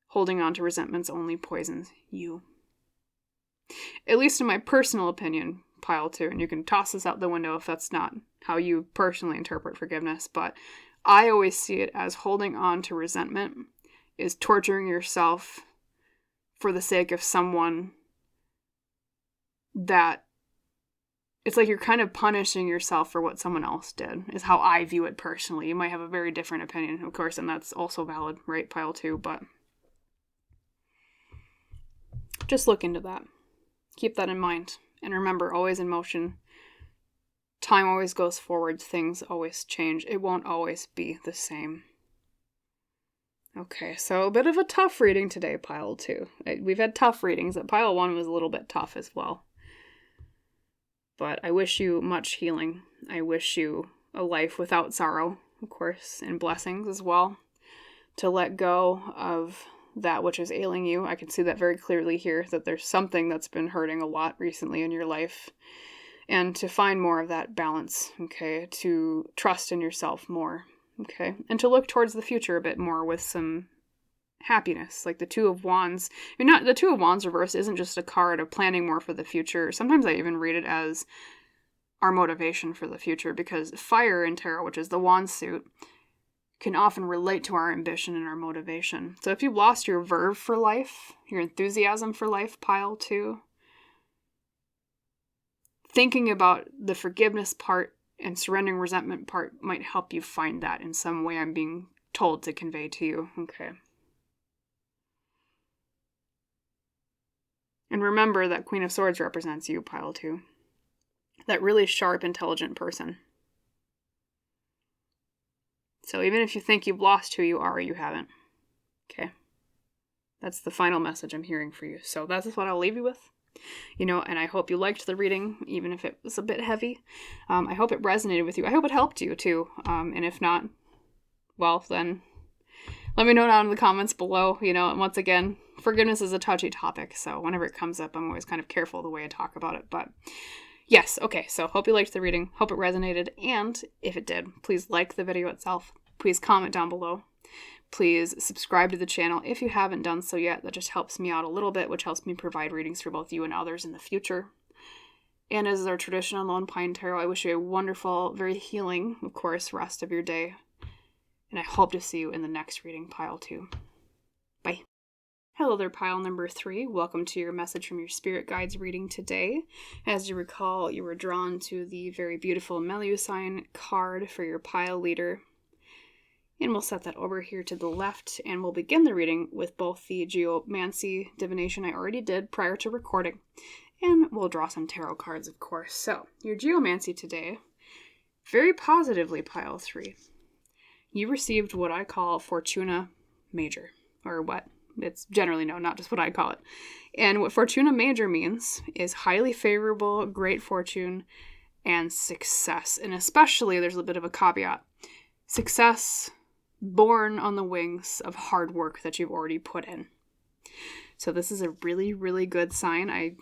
holding on to resentments only poisons you. At least in my personal opinion, pile 2, and you can toss this out the window if that's not how you personally interpret forgiveness, but I always see it as holding on to resentment is torturing yourself for the sake of someone that it's like you're kind of punishing yourself for what someone else did, is how I view it personally. You might have a very different opinion, of course, and that's also valid, right, pile 2, but just look into that. Keep that in mind. And remember, always in motion. Time always goes forward. Things always change. It won't always be the same. Okay, so a bit of a tough reading today, pile 2. We've had tough readings. Pile 1 was a little bit tough as well. But I wish you much healing. I wish you a life without sorrow, of course, and blessings as well. To let go of that which is ailing you. I can see that very clearly here, that there's something that's been hurting a lot recently in your life. And to find more of that balance, okay? To trust in yourself more, okay? And to look towards the future a bit more with some happiness, like the Two of Wands. The Two of Wands reverse isn't just a card of planning more for the future. Sometimes I even read it as our motivation for the future, because fire in tarot, which is the wand suit, can often relate to our ambition and our motivation. So if you've lost your verve for life, your enthusiasm for life, pile 2, thinking about the forgiveness part and surrendering resentment part might help you find that in some way I'm being told to convey to you. Okay. And remember that Queen of Swords represents you, pile 2. That really sharp, intelligent person. So even if you think you've lost who you are, you haven't. Okay. That's the final message I'm hearing for you. So that's what I'll leave you with. And I hope you liked the reading, even if it was a bit heavy. I hope it resonated with you. I hope it helped you, too. And if not, well, then let me know down in the comments below. And once again, forgiveness is a touchy topic. So whenever it comes up, I'm always kind of careful the way I talk about it. But Yes, okay, so hope you liked the reading, hope it resonated, and if it did, please like the video itself, please comment down below, please subscribe to the channel if you haven't done so yet. That just helps me out a little bit, which helps me provide readings for both you and others in the future. And as is our tradition on Lone Pine Tarot, I wish you a wonderful, very healing, of course, rest of your day, and I hope to see you in the next reading, pile 2. Bye. Hello there, pile number 3. Welcome to your message from your spirit guides reading today. As you recall, you were drawn to the very beautiful Melusine card for your pile leader. And we'll set that over here to the left, and we'll begin the reading with both the Geomancy divination I already did prior to recording, and we'll draw some tarot cards, of course. So, your Geomancy today, very positively, pile 3. You received what I call Fortuna Major, or what? It's generally known, not just what I call it. And what Fortuna Major means is highly favorable, great fortune, and success. And especially, there's a bit of a caveat. Success born on the wings of hard work that you've already put in. So this is a really, really good sign. I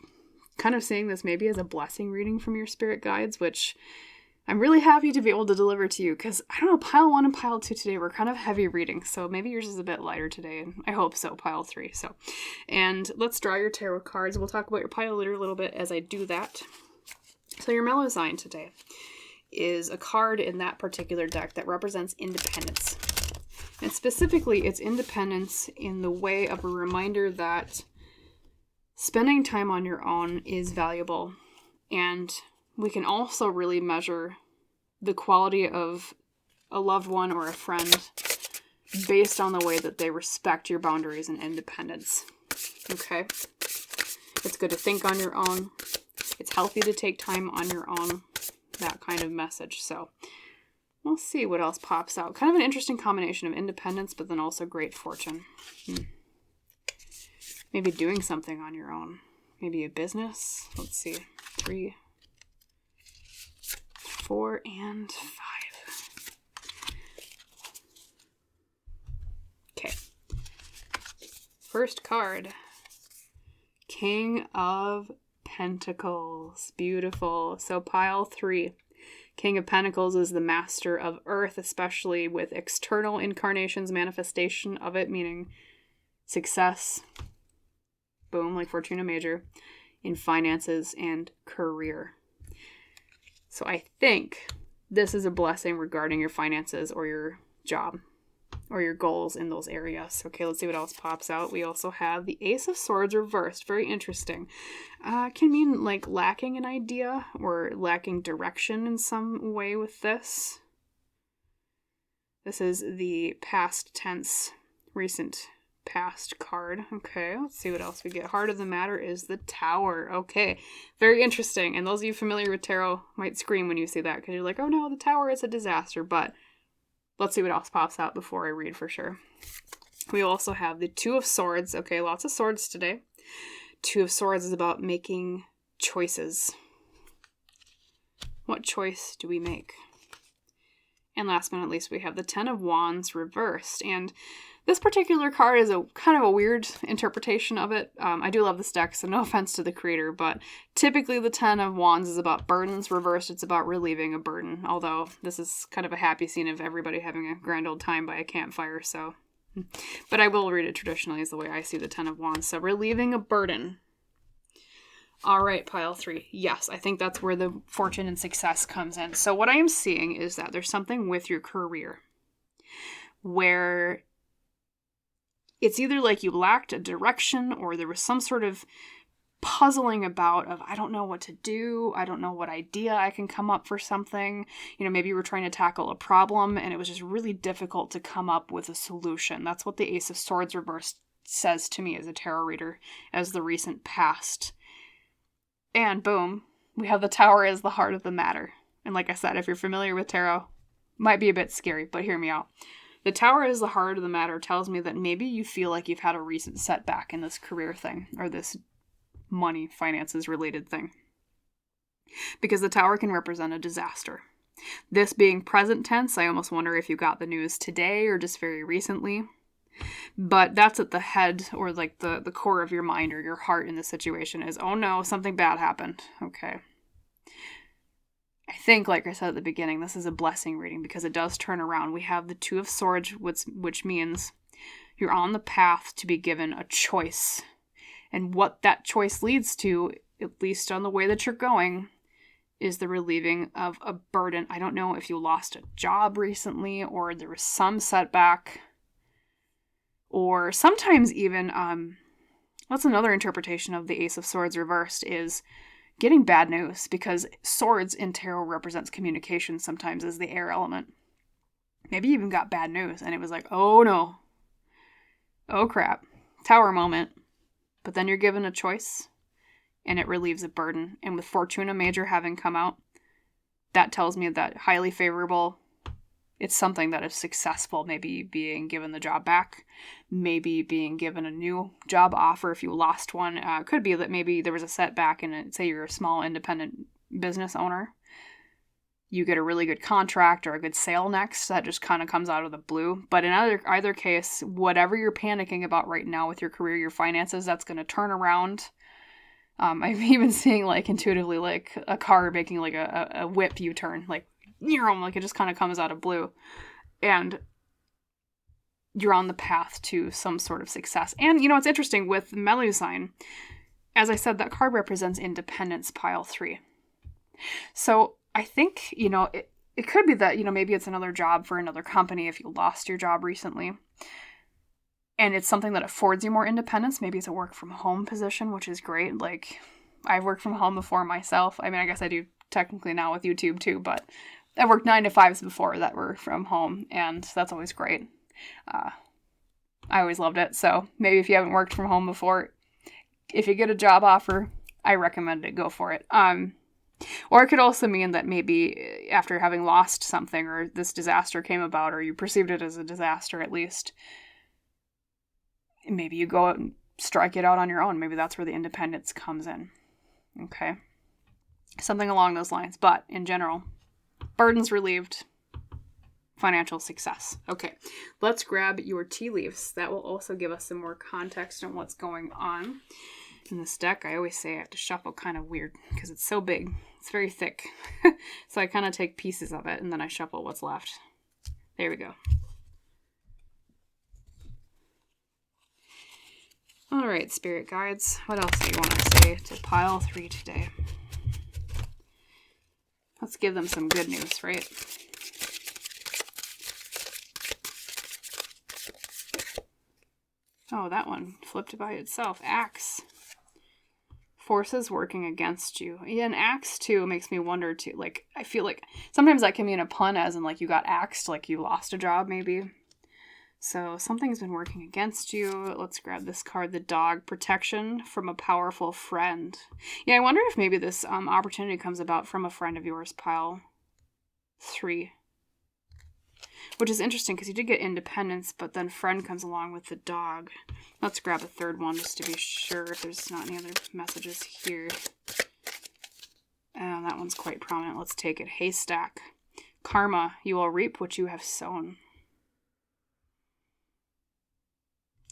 kind of seeing this maybe as a blessing reading from your spirit guides, which I'm really happy to be able to deliver to you, because, I don't know, pile 1 and pile 2 today were kind of heavy readings, so maybe yours is a bit lighter today, and I hope so, pile 3. And let's draw your tarot cards. We'll talk about your pile leader a little bit as I do that. So your Melusine today is a card in that particular deck that represents independence. And specifically, it's independence in the way of a reminder that spending time on your own is valuable, and we can also really measure the quality of a loved one or a friend based on the way that they respect your boundaries and independence. Okay? It's good to think on your own. It's healthy to take time on your own. That kind of message. So, we'll see what else pops out. Kind of an interesting combination of independence, but then also great fortune. Maybe doing something on your own. Maybe a business. Let's see. 3, 4, and 5. Okay. First card. King of Pentacles. Beautiful. So pile 3. King of Pentacles is the master of earth, especially with external incarnations, manifestation of it, meaning success. Boom, like Fortuna Major. In finances and career. So I think this is a blessing regarding your finances or your job or your goals in those areas. Okay, let's see what else pops out. We also have the Ace of Swords reversed. Very interesting. Can mean like lacking an idea or lacking direction in some way with this. This is the past tense, recent past card. Okay, let's see what else we get. Heart of the matter is the Tower. Okay, very interesting. And those of you familiar with tarot might scream when you see that, because you're like, oh no, the Tower is a disaster. But let's see what else pops out before I read for sure. We also have the Two of Swords. Okay, lots of swords today. Two of Swords is about making choices. What choice do we make? And last but not least, we have the Ten of Wands reversed. And this particular card is a kind of a weird interpretation of it. I do love this deck, so no offense to the creator, but typically the Ten of Wands is about burdens. Reversed, it's about relieving a burden. Although this is kind of a happy scene of everybody having a grand old time by a campfire, so. But I will read it traditionally is the way I see the Ten of Wands. So relieving a burden. All right, pile 3. Yes, I think that's where the fortune and success comes in. So what I am seeing is that there's something with your career where it's either like you lacked a direction or there was some sort of puzzling about of, I don't know what to do. I don't know what idea I can come up for something. You know, maybe you were trying to tackle a problem and it was just really difficult to come up with a solution. That's what the Ace of Swords reversed says to me as a tarot reader, as the recent past. And boom, we have the Tower as the heart of the matter. And like I said, if you're familiar with tarot, might be a bit scary, but hear me out. The Tower as the heart of the matter tells me that maybe you feel like you've had a recent setback in this career thing, or this money, finances related thing. Because the Tower can represent a disaster. This being present tense, I almost wonder if you got the news today or just very recently. But that's at the head, or like the core of your mind or your heart in this situation is, oh no, something bad happened. Okay. I think, like I said at the beginning, this is a blessing reading because it does turn around. We have the Two of Swords, which means you're on the path to be given a choice. And what that choice leads to, at least on the way that you're going, is the relieving of a burden. I don't know if you lost a job recently or there was some setback. Or sometimes even, that's another interpretation of the Ace of Swords reversed, is getting bad news, because swords in tarot represents communication sometimes as the air element. Maybe you even got bad news and it was like, oh no. Oh crap. Tower moment. But then you're given a choice and it relieves a burden. And with Fortuna Major having come out, that tells me that highly favorable, it's something that is successful. Maybe being given the job back, maybe being given a new job offer if you lost one. Could be that maybe there was a setback and say you're a small independent business owner. You get a really good contract or a good sale next. That just kind of comes out of the blue. But in either case, whatever you're panicking about right now with your career, your finances, that's going to turn around. I'm even seeing like intuitively like a car making like a whip U-turn, like it just kind of comes out of blue. And you're on the path to some sort of success. And it's interesting with Melusine. As I said, that card represents independence, pile 3. So I think, it could be that, maybe it's another job for another company if you lost your job recently. And it's something that affords you more independence. Maybe it's a work from home position, which is great. Like, I've worked from home before myself. I mean, I guess I do technically now with YouTube too, but I've worked 9-to-5s before that were from home, and that's always great. I always loved it. So maybe if you haven't worked from home before, if you get a job offer, I recommend it. Go for it. Or it could also mean that maybe after having lost something or this disaster came about or you perceived it as a disaster at least, maybe you go out and strike it out on your own. Maybe that's where the independence comes in. Okay. Something along those lines. But in general, burdens relieved, financial success. Okay. Let's grab your tea leaves. That will also give us some more context on what's going on in this deck. I always say I have to shuffle kind of weird because it's so big. It's very thick. So I kind of take pieces of it and then I shuffle what's left. There we go. All right, spirit guides. What else do you want to say to pile 3 today? Let's give them some good news, right? Oh, that one flipped by itself. Axe. Forces working against you. Yeah, and axe too makes me wonder too. Like, I feel like sometimes that can mean a pun as in like you got axed, like you lost a job maybe. So something's been working against you. Let's grab this card, the dog. Protection from a powerful friend. Yeah, I wonder if maybe this opportunity comes about from a friend of yours, pile 3. Which is interesting because you did get independence, but then friend comes along with the dog. Let's grab a third one just to be sure if there's not any other messages here. That one's quite prominent. Let's take it. Haystack. Karma. You will reap what you have sown.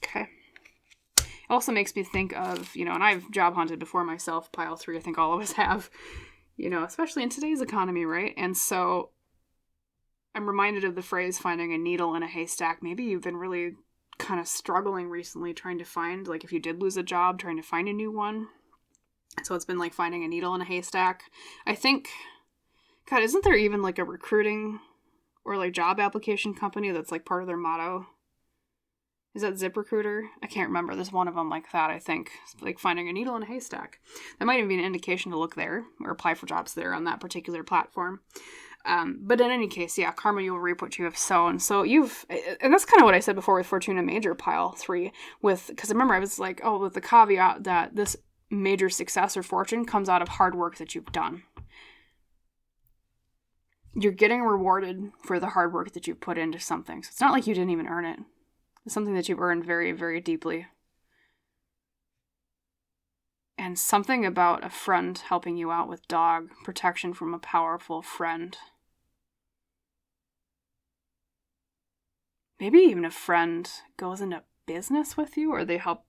Okay. It also makes me think of, and I've job hunted before myself, pile 3, I think all of us have, especially in today's economy, right? And so I'm reminded of the phrase finding a needle in a haystack. Maybe you've been really kind of struggling recently trying to find, like if you did lose a job, trying to find a new one. So it's been like finding a needle in a haystack. I think, God, isn't there even like a recruiting or like job application company that's like part of their motto? Is that ZipRecruiter? I can't remember. There's one of them like that, I think. It's like finding a needle in a haystack. That might even be an indication to look there or apply for jobs there on that particular platform. But in any case, yeah, karma, you will reap what you have sown. So and that's kind of what I said before with Fortuna Major pile 3 because remember I was like, with the caveat that this major success or fortune comes out of hard work that you've done. You're getting rewarded for the hard work that you've put into something. So it's not like you didn't even earn it. It's something that you've earned very, very deeply. And something about a friend helping you out with dog, protection from a powerful friend. Maybe even a friend goes into business with you or they help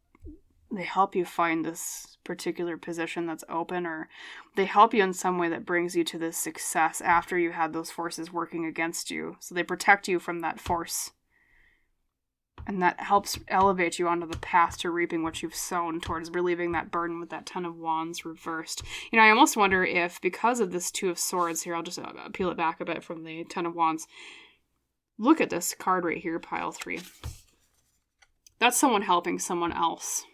they help you find this particular position that's open, or they help you in some way that brings you to this success after you had those forces working against you. So they protect you from that force. And that helps elevate you onto the path to reaping what you've sown, towards relieving that burden with that Ten of Wands reversed. You know, I almost wonder if, because of this Two of Swords here, I'll just peel it back a bit from the Ten of Wands. Look at this card right here, pile 3. That's someone helping someone else.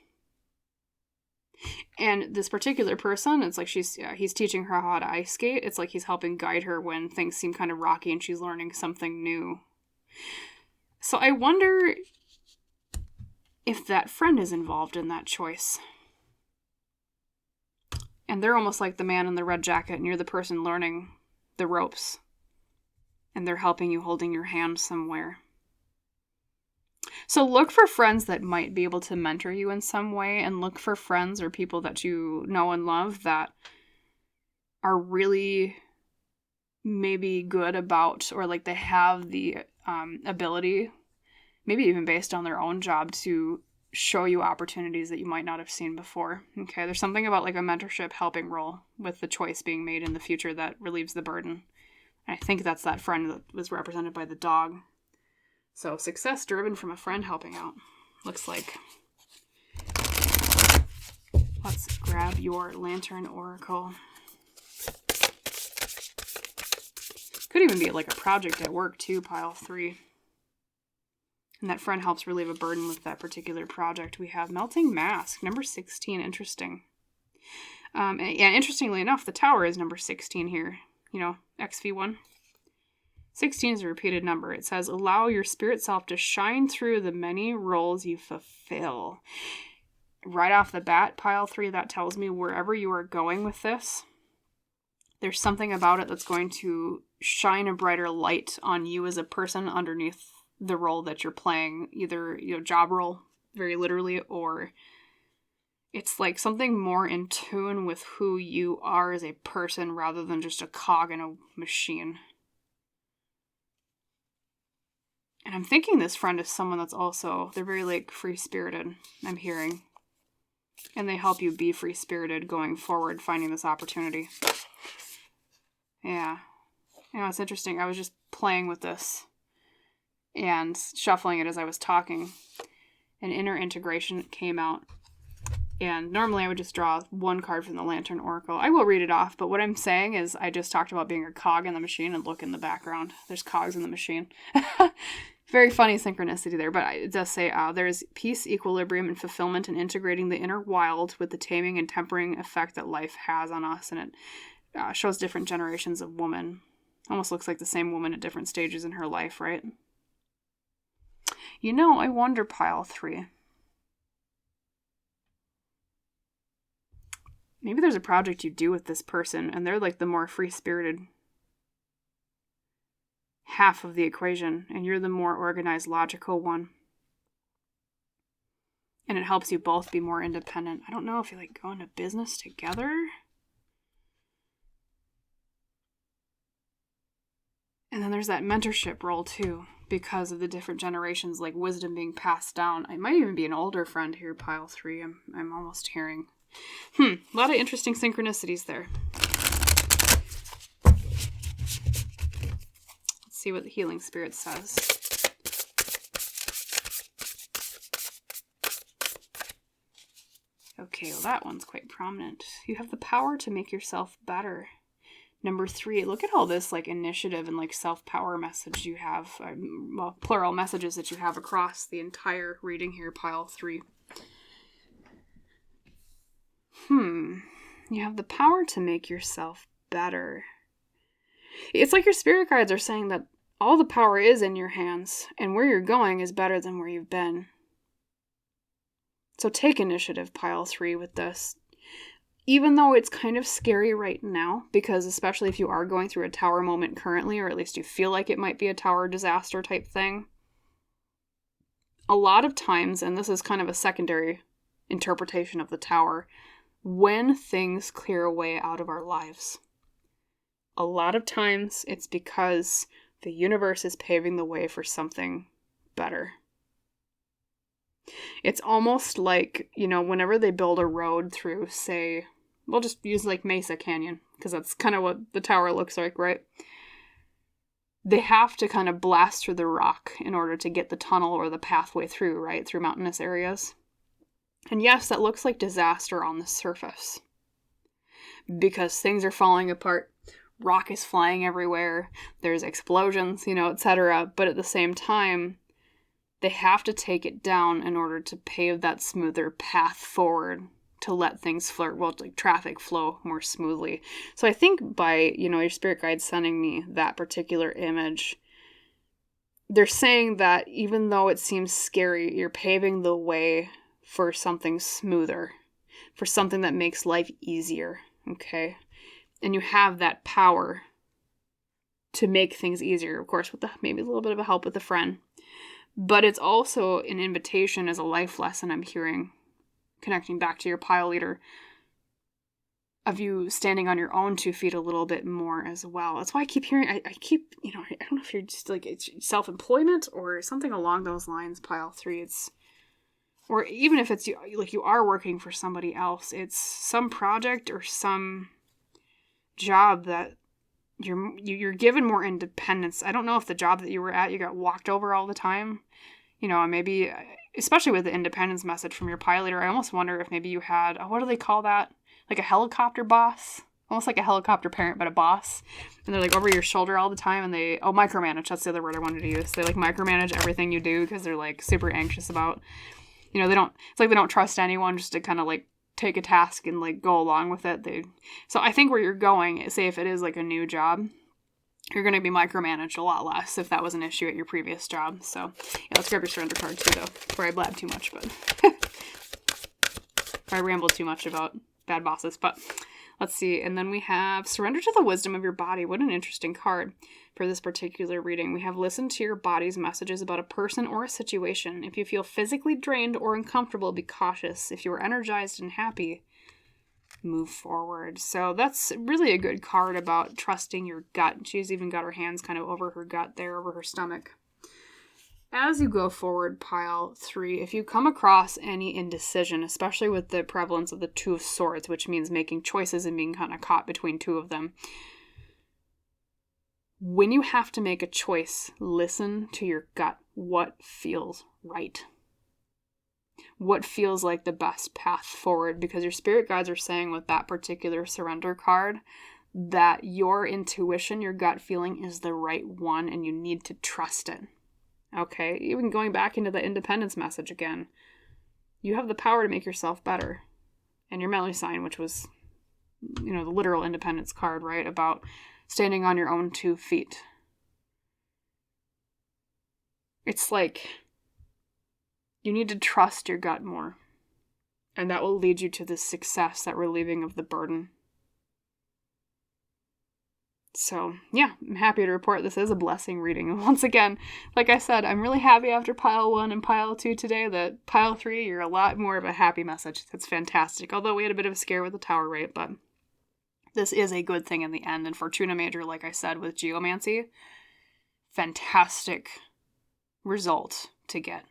And this particular person, it's like he's teaching her how to ice skate. It's like he's helping guide her when things seem kind of rocky and she's learning something new. So I wonder if that friend is involved in that choice. And they're almost like the man in the red jacket, and you're the person learning the ropes. And they're helping you, holding your hand somewhere. So look for friends that might be able to mentor you in some way, and look for friends or people that you know and love that are really maybe good about, or like they have the ability, maybe even based on their own job, to show you opportunities that you might not have seen before. Okay, there's something about like a mentorship helping role with the choice being made in the future that relieves the burden. And I think that's that friend that was represented by the dog. So success driven from a friend helping out. Looks like. Let's grab your Lantern Oracle. Could even be like a project at work too, pile 3. And that friend helps relieve a burden with that particular project. We have Melting Mask, number 16. Interesting. And interestingly enough, the Tower is number 16 here. You know, XV1. 16 is a repeated number. It says, allow your spirit self to shine through the many roles you fulfill. Right off the bat, pile 3, that tells me wherever you are going with this, there's something about it that's going to shine a brighter light on you as a person underneath the role that you're playing. Either, you know, job role, very literally, or it's like something more in tune with who you are as a person rather than just a cog in a machine. And I'm thinking this friend is someone that's also, they're very like free-spirited, I'm hearing. And they help you be free-spirited going forward, finding this opportunity. Yeah. You know, it's interesting. I was just playing with this and shuffling it as I was talking. An inner integration came out. And normally I would just draw one card from the Lantern Oracle. I will read it off, but what I'm saying is I just talked about being a cog in the machine, and look in the background. There's cogs in the machine. Very funny synchronicity there, but it does say there's peace, equilibrium, and fulfillment in integrating the inner wild with the taming and tempering effect that life has on us. And it shows different generations of woman. Almost looks like the same woman at different stages in her life, right? You know, I wonder, pile 3. Maybe there's a project you do with this person, and they're like the more free-spirited half of the equation, and you're the more organized, logical one. And it helps you both be more independent. I don't know if you like go into business together. And then there's that mentorship role too, because of the different generations, like wisdom being passed down. I might even be an older friend here, pile 3. I'm almost hearing. A lot of interesting synchronicities there. Let's see what the Healing Spirit says. Okay, well that one's quite prominent. You have the power to make yourself better. Number 3, look at all this like initiative and like self-power message you have. Well, plural messages that you have across the entire reading here, pile 3. You have the power to make yourself better. It's like your spirit guides are saying that all the power is in your hands, and where you're going is better than where you've been. So take initiative, pile 3, with this. Even though it's kind of scary right now, because especially if you are going through a tower moment currently, or at least you feel like it might be a tower disaster type thing, a lot of times, and this is kind of a secondary interpretation of the tower, when things clear away out of our lives, a lot of times it's because the universe is paving the way for something better. It's almost like, whenever they build a road through, say, we'll just use like Mesa Canyon, because that's kind of what the tower looks like, right? They have to kind of blast through the rock in order to get the tunnel or the pathway through, right? Through mountainous areas. And yes, that looks like disaster on the surface, because things are falling apart. Rock is flying everywhere. There's explosions, etc. But at the same time, they have to take it down in order to pave that smoother path forward to let things like traffic flow more smoothly. So I think by, your spirit guide sending me that particular image, they're saying that even though it seems scary, you're paving the way for something smoother, for something that makes life easier, okay? And you have that power to make things easier, of course, with maybe a little bit of a help with a friend. But it's also an invitation as a life lesson I'm hearing, connecting back to your pile leader, of you standing on your own 2 feet a little bit more as well. That's why I keep hearing, I don't know if you're just like, it's self-employment or something along those lines, pile 3. Or even if it's like you are working for somebody else, it's some project or some job that you're given more independence. I don't know if the job that you were at, you got walked over all the time. Maybe, especially with the independence message from your pile leader, I almost wonder if maybe you had, what do they call that? Like a helicopter boss? Almost like a helicopter parent, but a boss. And they're like over your shoulder all the time, and they, micromanage, that's the other word I wanted to use. They like micromanage everything you do because they're like super anxious about, it's like they don't trust anyone just to kind of like take a task and like go along with it. So I think where you're going, say if it is like a new job, you're going to be micromanaged a lot less if that was an issue at your previous job. So yeah, let's grab your surrender card too, though, before I blab too much, but I rambled too much about bad bosses. But let's see. And then we have surrender to the wisdom of your body. What an interesting card for this particular reading. We have listen to your body's messages about a person or a situation. If you feel physically drained or uncomfortable, be cautious. If you are energized and happy, move forward. So that's really a good card about trusting your gut. She's even got her hands kind of over her gut there, over her stomach. As you go forward, pile 3, if you come across any indecision, especially with the prevalence of the 2 of Swords, which means making choices and being kind of caught between 2 of them, when you have to make a choice, listen to your gut. What feels right? What feels like the best path forward? Because your spirit guides are saying with that particular surrender card that your intuition, your gut feeling is the right one, and you need to trust it. Okay, even going back into the independence message again, you have the power to make yourself better. And your Melusine, which was, the literal independence card, right? About standing on your own 2 feet. It's like you need to trust your gut more. And that will lead you to the success, that relieving of the burden. So, yeah, I'm happy to report this is a blessing reading. And once again, like I said, I'm really happy after pile 1 and pile 2 today that pile 3, you're a lot more of a happy message. That's fantastic. Although we had a bit of a scare with the tower, right? But this is a good thing in the end. And Fortuna Major, like I said, with Geomancy, fantastic result to get.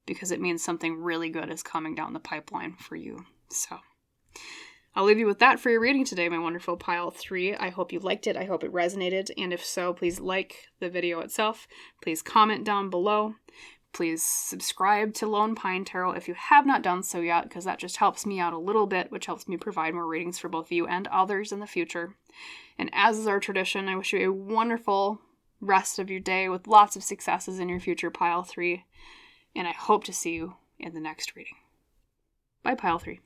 Because it means something really good is coming down the pipeline for you. So I'll leave you with that for your reading today, my wonderful pile 3. I hope you liked it. I hope it resonated. And if so, please like the video itself. Please comment down below. Please subscribe to Lone Pine Tarot if you have not done so yet, because that just helps me out a little bit, which helps me provide more readings for both you and others in the future. And as is our tradition, I wish you a wonderful rest of your day with lots of successes in your future, pile 3. And I hope to see you in the next reading. Bye, pile 3.